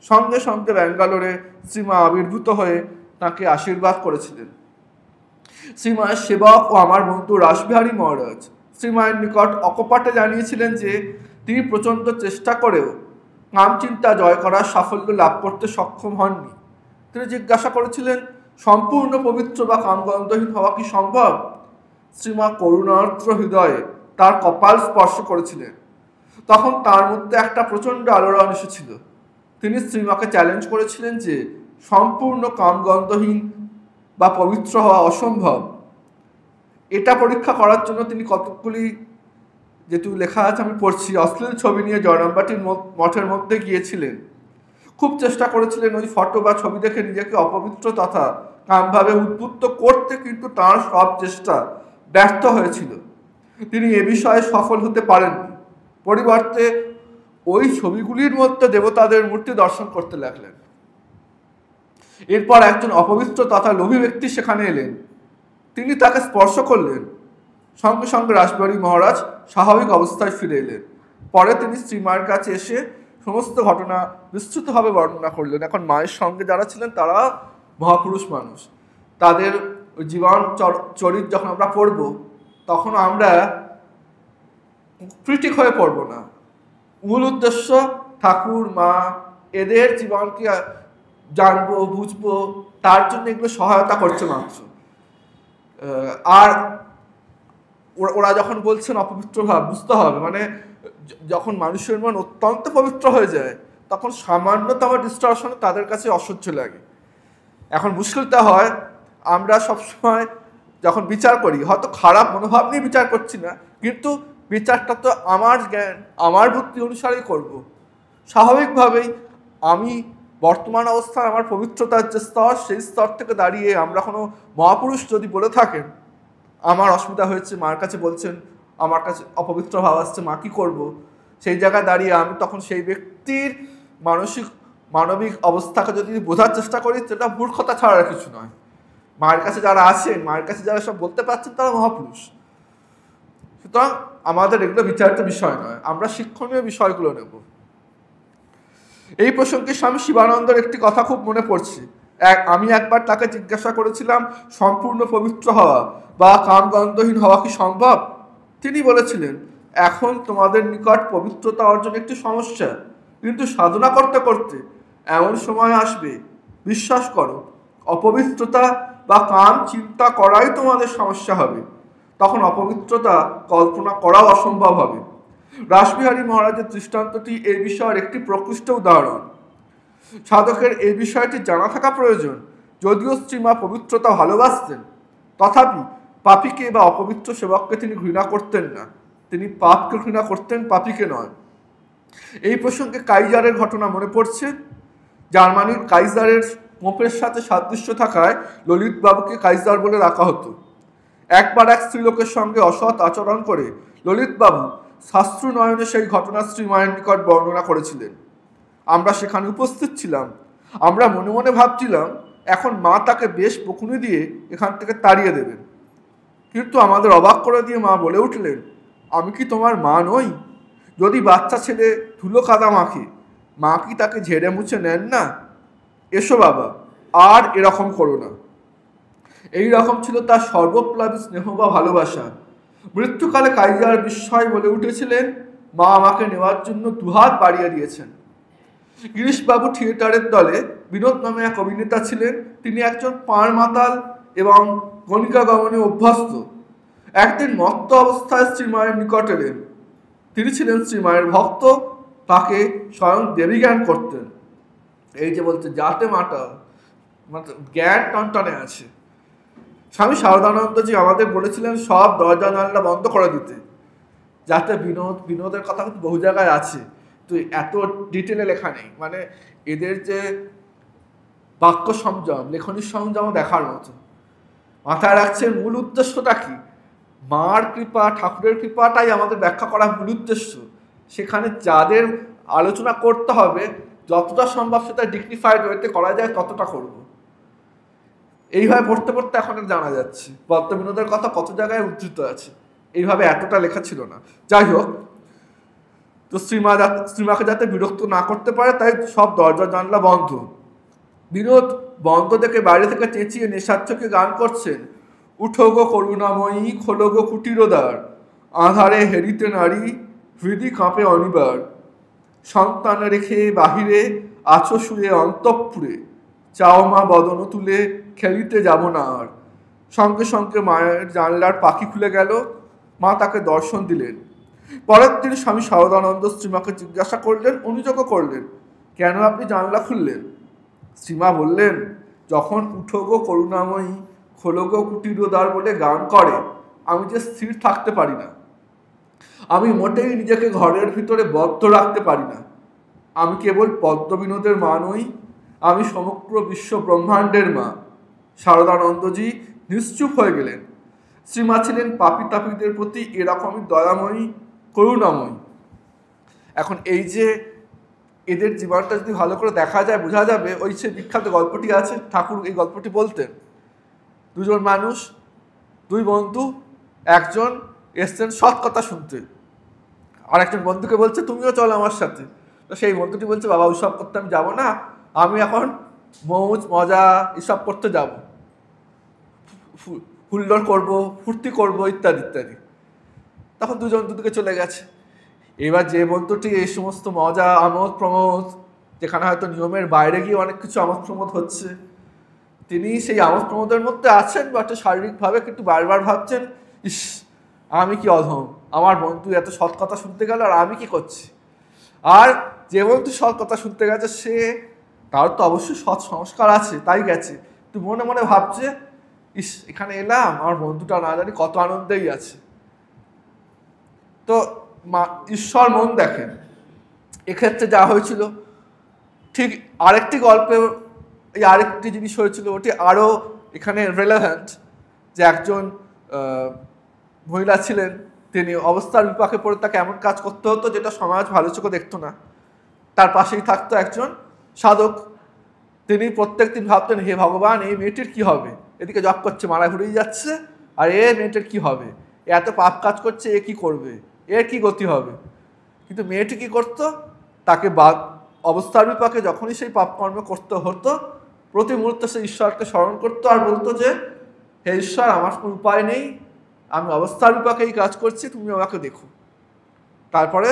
সঙ্গে সঙ্গে ব্যাঙ্গালোরে শ্রীমা আবির্ভূত হয়ে তাকে আশীর্বাদ করেছিলেন। শ্রীমায়ের সেবক ও আমার বন্ধু রাসবিহারী মহারাজ শ্রীমায়ের নিকট অকপটে জানিয়েছিলেন যে তিনি প্রচণ্ড চেষ্টা করেও কামচিন্তা জয় করার সাফল্য লাভ করতে সক্ষম হননি। তিনি জিজ্ঞাসা করেছিলেন, সম্পূর্ণ পবিত্র বা কামগন্ধহীন হওয়া কি সম্ভব? শ্রীমা করুণার্দ্র হৃদয়ে তার কপাল স্পর্শ করেছিলেন, তখন তার মধ্যে একটা প্রচণ্ড আলোড়ন এসেছিল। তিনি শ্রীমাকে চ্যালেঞ্জ করেছিলেন যে সম্পূর্ণ কামগন্ধহীন বা পবিত্র হওয়া অসম্ভব। এটা পরীক্ষা করার জন্য তিনি কতকগুলি, যেটু লেখা আছে আমি পড়ছি, অশ্লীল ছবি নিয়ে জয়রামবাটির মঠের মধ্যে গিয়েছিলেন। খুব চেষ্টা করেছিলেন ওই ফটো বা ছবি দেখে নিজেকে অপবিত্র তথা কামভাবে উদ্বুদ্ধ করতে, কিন্তু তার সব চেষ্টা ব্যর্থ হয়েছিল। তিনি এ বিষয়ে সফল হতে পারেননি। পরিবর্তে ওই ছবিগুলির মধ্যে দেবতাদের মূর্তি দর্শন করতে লাগলেন। এরপর একজন অপবিত্র তথা লোভী ব্যক্তি সেখানে এলেন। তিনি তাকে স্পর্শ করলেন। সঙ্গে সঙ্গে রাসবিহারী মহারাজ স্বাভাবিক অবস্থায় ফিরে এলেন। পরে তিনি শ্রীমায়ের কাছে এসে সমস্ত ঘটনা বিস্তৃতভাবে বর্ণনা করলেন। এখন মায়ের সঙ্গে যারা ছিলেন তারা মহাপুরুষ মানুষ, তাদের জীবন চরিত যখন আমরা পড়ব তখন আমরা ক্রিটিক হয়ে পড়ব না। মূল উদ্দেশ্য ঠাকুর মা এদের জীবনকে জানবো, বুঝবো, তার জন্য এগুলো সহায়তা করছে মাত্র। আর ওরা যখন বলছেন অপবিত্র ভাব, বুঝতে হবে মানে যখন মানুষের মন অত্যন্ত পবিত্র হয়ে যায় তখন সামান্যতম ডিস্টরশনে তাদের কাছে অসহ্য লাগে। এখন মুশকিলটা হয় আমরা সবসময় যখন বিচার করি, হয়তো খারাপ মনোভাব নিয়ে বিচার করছি না, কিন্তু বিচারটা তো আমার জ্ঞান আমার বুদ্ধি অনুসারেই করব। স্বাভাবিকভাবেই আমি বর্তমান অবস্থায় আমার পবিত্রতার যে স্তর, সেই স্তর থেকে দাঁড়িয়ে আমরা কোনো মহাপুরুষ যদি বলে থাকেন আমার অসুবিধা হয়েছে, মার কাছে বলছেন আমার কাছে অপবিত্র ভাব আসছে, মা কী করবো, সেই জায়গায় দাঁড়িয়ে আমি তখন সেই ব্যক্তির মানবিক অবস্থাকে যদি বোঝার চেষ্টা করি, সেটা মূর্খতা ছাড়া কিছু নয়। মায়ের কাছে যারা আছেন, মায়ের কাছে যারা সব বলতে পারছেন, তারা মহাপুরুষ। সুতরাং আমাদের এগুলো বিচারিত বিষয় নয়, আমরা শিক্ষণীয় বিষয়গুলো নেব। এই প্রসঙ্গে স্বামী শিবানন্দের একটি কথা খুব মনে পড়ছে। আমি একবার তাকে জিজ্ঞাসা করেছিলাম সম্পূর্ণ পবিত্র হওয়া বা কামগন্ধহীন হওয়া কি সম্ভব। তিনি বলেছিলেন, এখন তোমাদের নিকট পবিত্রতা অর্জন একটি সমস্যা, কিন্তু সাধনা করতে করতে এমন সময় আসবে, বিশ্বাস করো, অপবিত্রতা বা কাম চিন্তা করাই তোমাদের সমস্যা হবে। তখন অপবিত্রতা কল্পনা করাও অসম্ভব হবে। রাসবিহারী মহারাজের দৃষ্টান্তটি এই বিষয়ের একটি প্রকৃষ্ট উদাহরণ। সাধকের এই বিষয়টি জানা থাকা প্রয়োজন। যদিও শ্রীমা পবিত্রতা ভালোবাসতেন, তথাপি পাপীকে বা অপবিত্র সেবককে তিনি ঘৃণা করতেন না। তিনি পাপকে ঘৃণা করতেন, পাপীকে নয়। এই প্রসঙ্গে কাইজারের ঘটনা মনে পড়ছে। জার্মানির কাইজারের পোপের সাথে সাদৃশ্য থাকায় ললিতবাবুকে কাইজার বলে রাখা হতো। একবার এক স্ত্রীলোকের সঙ্গে অসৎ আচরণ করে ললিতবাবু শাস্ত্র নয়নে সেই ঘটনা শ্রীমায়ের নিকট বর্ণনা করেছিলেন। আমরা সেখানে উপস্থিত ছিলাম। আমরা মনে মনে ভাবছিলাম এখন মা তাকে বেশ বকুনি দিয়ে এখান থেকে তাড়িয়ে দেবেন, কিন্তু আমাদের অবাক করে দিয়ে মা বলে উঠলেন, আমি কি তোমার মা নই? যদি বাচ্চা ছেলে ধুলো কাদা মাখে, মা কি তাকে ঝেড়ে মুছে নেন না? এসো বাবা, আর এরকম করো না। এই রকম ছিল তার সর্বপ্লাবী স্নেহ বা ভালোবাসা। মৃত্যুকালে কাইজার বিস্ময় বলে উঠেছিলেন, মা আমাকে নেওয়ার জন্য দুহাত বাড়িয়ে দিয়েছেন। গিরিশবাবু থিয়েটারের দলে বিনোদ নামে এক অভিনেতা ছিলেন। তিনি একজন পাঁড় মাতাল এবং গণিকা গমনে অভ্যস্ত। একদিন মত্ত অবস্থায় শ্রীমায়ের নিকট এলেন। তিনি ছিলেন শ্রীমায়ের ভক্ত, তাকে স্বয়ং দেবী জ্ঞান করতেন। এই যে বলছে যাতে মাতাল, জ্ঞান টনটনে আছে। স্বামী শারদানন্দজি আমাদের বলেছিলেন সব দরজা জানলা বন্ধ করে দিতে, যাতে বিনোদের কথা কিন্তু বহু জায়গায় আছে, তো এত ডিটেলে লেখা নেই। মানে এদের যে বাক্য সংযম, লেখনির সংযম দেখার মতো। মাথায় রাখছেন মূল উদ্দেশ্যটা কি, মার কৃপা, ঠাকুরের কৃপাটাই আমাদের ব্যাখ্যা করার মূল উদ্দেশ্য। সেখানে যাদের আলোচনা করতে হবে যতটা সম্ভব সেটা ডিগনিফাইড ওয়েতে করা যায় ততটা করব। এইভাবে পড়তে পড়তে এখন জানা যাচ্ছে বদ্ধ বিনোদের কথা কত জায়গায় উদ্ধৃত আছে। এইভাবে এতটা লেখা ছিল না। যাই হোক, তো শ্রীমাকে যাতে বিরক্ত না করতে পারে তাই সব দরজা জানলা বন্ধ। বিনোদ বন্ধ দেখে বাইরে থেকে চেঁচিয়ে নেশাচ্ছকে গান করছেন, উঠো গো করুণাময়ী, খোলো গো কুটিরোদ্বার, আধারে হেরিতে নারী, হৃদি কাঁপে অনিবার, সন্তান রেখে বাহিরে আছো শুয়ে অন্তঃপুরে, চাও মা বদন তুলে, খেলিতে যাব না আর, সঙ্গে সঙ্গে মায়ের জানলার পাখি খুলে গেল। মা তাকে দর্শন দিলেন। পরের দিন স্বামী শারদানন্দ শ্রীমাকে জিজ্ঞাসা করলেন, অনুযোগ করলেন, কেন আপনি জানলা খুললেন? শ্রীমা বললেন, যখন উঠো গো করুণাময়ী, খোলো গো কুটিরদ্বার বলে গান করে, আমি যে স্থির থাকতে পারি না। আমি মোটেই নিজেকে ঘরের ভিতরে বদ্ধ রাখতে পারি না। আমি কেবল পদ্মবিনোদের মা নই, আমি সমগ্র বিশ্ব ব্রহ্মাণ্ডের মা। শারদানন্দজি নিশ্চুপ হয়ে গেলেন। শ্রীমা ছিলেন পাপী তাপীদের প্রতি এরকমই দয়াময়ী, করুণাময়ী। এখন এই যে এদের জীবনটা যদি ভালো করে দেখা যায়, বোঝা যাবে। ওই সে বিখ্যাত গল্পটি আছে, ঠাকুর এই গল্পটি বলতেন। দুজন মানুষ, দুই বন্ধু, একজন এসছেন সৎ কথা শুনতে, আর একজন বন্ধুকে বলছে তুমিও চলো আমার সাথে। তো সেই বন্ধুটি বলছে, বাবা ওইসব করতে আমি যাবো না, আমি এখন মৌজ মজা এসব করতে যাব, হুল্লোড় করব, ফুর্তি করব, ইত্যাদি ইত্যাদি। তখন দুজন দুদিকে চলে গেছে। এবার যে বন্ধুটি এই সমস্ত মজা আমোদ প্রমোদ, যেখানে হয়তো নিয়মের বাইরে গিয়ে অনেক কিছু আমোদ প্রমোদ হচ্ছে, তিনি সেই আমোদ প্রমোদের মধ্যে আছেন বাট শারীরিকভাবে কিন্তু বারবার ভাবছেন, ইস আমি কি অধম, আমার বন্ধু এত সৎ কথা শুনতে গেল আর আমি কি করছি। আর যে বন্ধু সৎ কথা শুনতে গেছে সে, তার তো অবশ্যই সৎ সংস্কার আছে, তাই গেছে। তুই মনে মনে ভাবছে, ইস এখানে এলাম, আমার বন্ধুটা না জানি কত আনন্দেই আছে। তো ঈশ্বর মন দেখেন। এক্ষেত্রে যা হয়েছিল ঠিক আরেকটি গল্পে এই আরেকটি জিনিস হয়েছিল, ওটি আরও এখানে রেলেভেন্ট। যে একজন মহিলা ছিলেন, তিনি অবস্থার বিপাকে পড়ে তাকে এমন কাজ করতে হতো যেটা সমাজ ভালো চোখে দেখতো না। তার পাশেই থাকতো একজন সাধক। তিনি প্রত্যেক দিন ভাবতেন, হে ভগবান, এই মেয়েটির কি হবে? এদিকে জপ করছে, মারা ঘুরেই যাচ্ছে, আর এ মেয়েটির কি হবে? এত পাপ কাজ করছে, এ কি করবে? এর কি গতি হবে? কিন্তু মেয়েটি কি করতো? তাকে অবস্থার বিপাকে যখনই সেই পাপকর্ম করতে হতো, প্রতি মুহূর্তে সে ঈশ্বরকে স্মরণ করতো আর বলতো যে, হে ঈশ্বর, আমার কোনো উপায় নেই, আমি অবস্থার বিপাকে এই কাজ করছি, তুমি আমাকে দেখো। তারপরে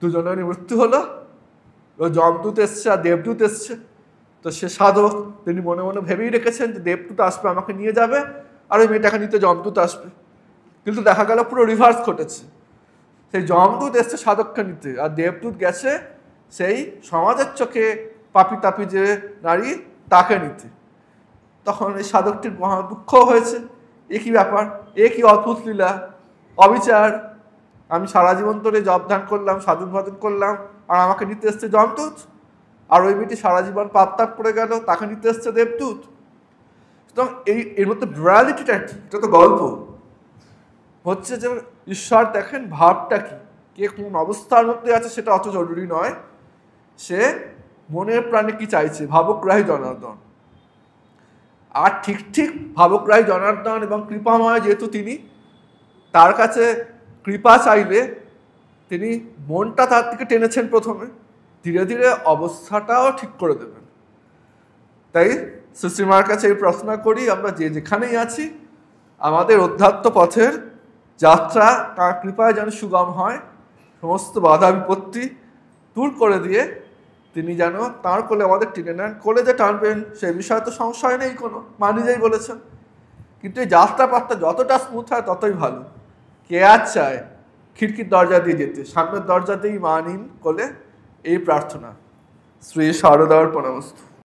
দুজনেরই মৃত্যু হলো। ও যমদূত এসছে আর দেবদূত এসছে। তো সে সাধক, তিনি মনে মনে ভেবেই রেখেছেন যে দেবদূত আসবে, আমাকে নিয়ে যাবে, আর ওই মেয়েটাকে নিতে যমদূত আসবে। কিন্তু দেখা গেল পুরো রিভার্স ঘটেছে। সেই যমদূত এসছে সাধককে নিতে, আর দেবদূত গেছে সেই সমাজের চোখে পাপি তাপি যে নারী, তাকে নিতে। তখন এই সাধকটির মহা দুঃখ হয়েছে, এ কী ব্যাপার, এ কি অদ্ভুত লীলা, অবিচার। আমি সারা জীবন ধরে জপ ধ্যান করলাম, সাধন ভজন করলাম, আর আমাকে নিতে এসছে যমদূত। আর ওই মেয়েটি সারা জীবন পাপ তাপ করে গেল, তাকে নিতে এসছে দেবদূত। সুতরাং এর মধ্যে রিয়ালিটিটা কি? এটা তো গল্প হচ্ছে যে ঈশ্বর দেখেন ভাবটা কি, কে কোন অবস্থার মধ্যে আছে সেটা অত জরুরি নয়, সে মনের প্রাণে কি চাইছে, ভাবগ্রাহী জনার্দন। আর ঠিক ঠিক ভাবগ্রাহী জনার্দন এবং কৃপাময় যেহেতু তিনি, তার কাছে কৃপা চাইলে তিনি মনটা তার দিকে টেনেছেন প্রথমে, ধীরে ধীরে অবস্থাটাও ঠিক করে দেবেন। তাই শ্রীমার কাছে এই প্রশ্ন করি, আমরা যে যেখানেই আছি, আমাদের অধ্যাত্ম পথের যাত্রা তার কৃপায় যেন সুগম হয়, সমস্ত বাধা বিপত্তি দূর করে দিয়ে তিনি যেন তাঁর কোলে আমাদের টেনে নেন। কোলে যে টানবেন সে বিষয়ে তো সংশয় নেই কোনো, মা নিজেই বলেছেন। কিন্তু এই যাত্রা পাত্রা যতটা স্মুথ হয় ততই ভালো। কে আর চায় খিড়কির দরজা দিয়ে যেতে, সামনের দরজা দিয়েই মা নিন কোলে, এই প্রার্থনা। শ্রী শারদার প্রণামস্তু।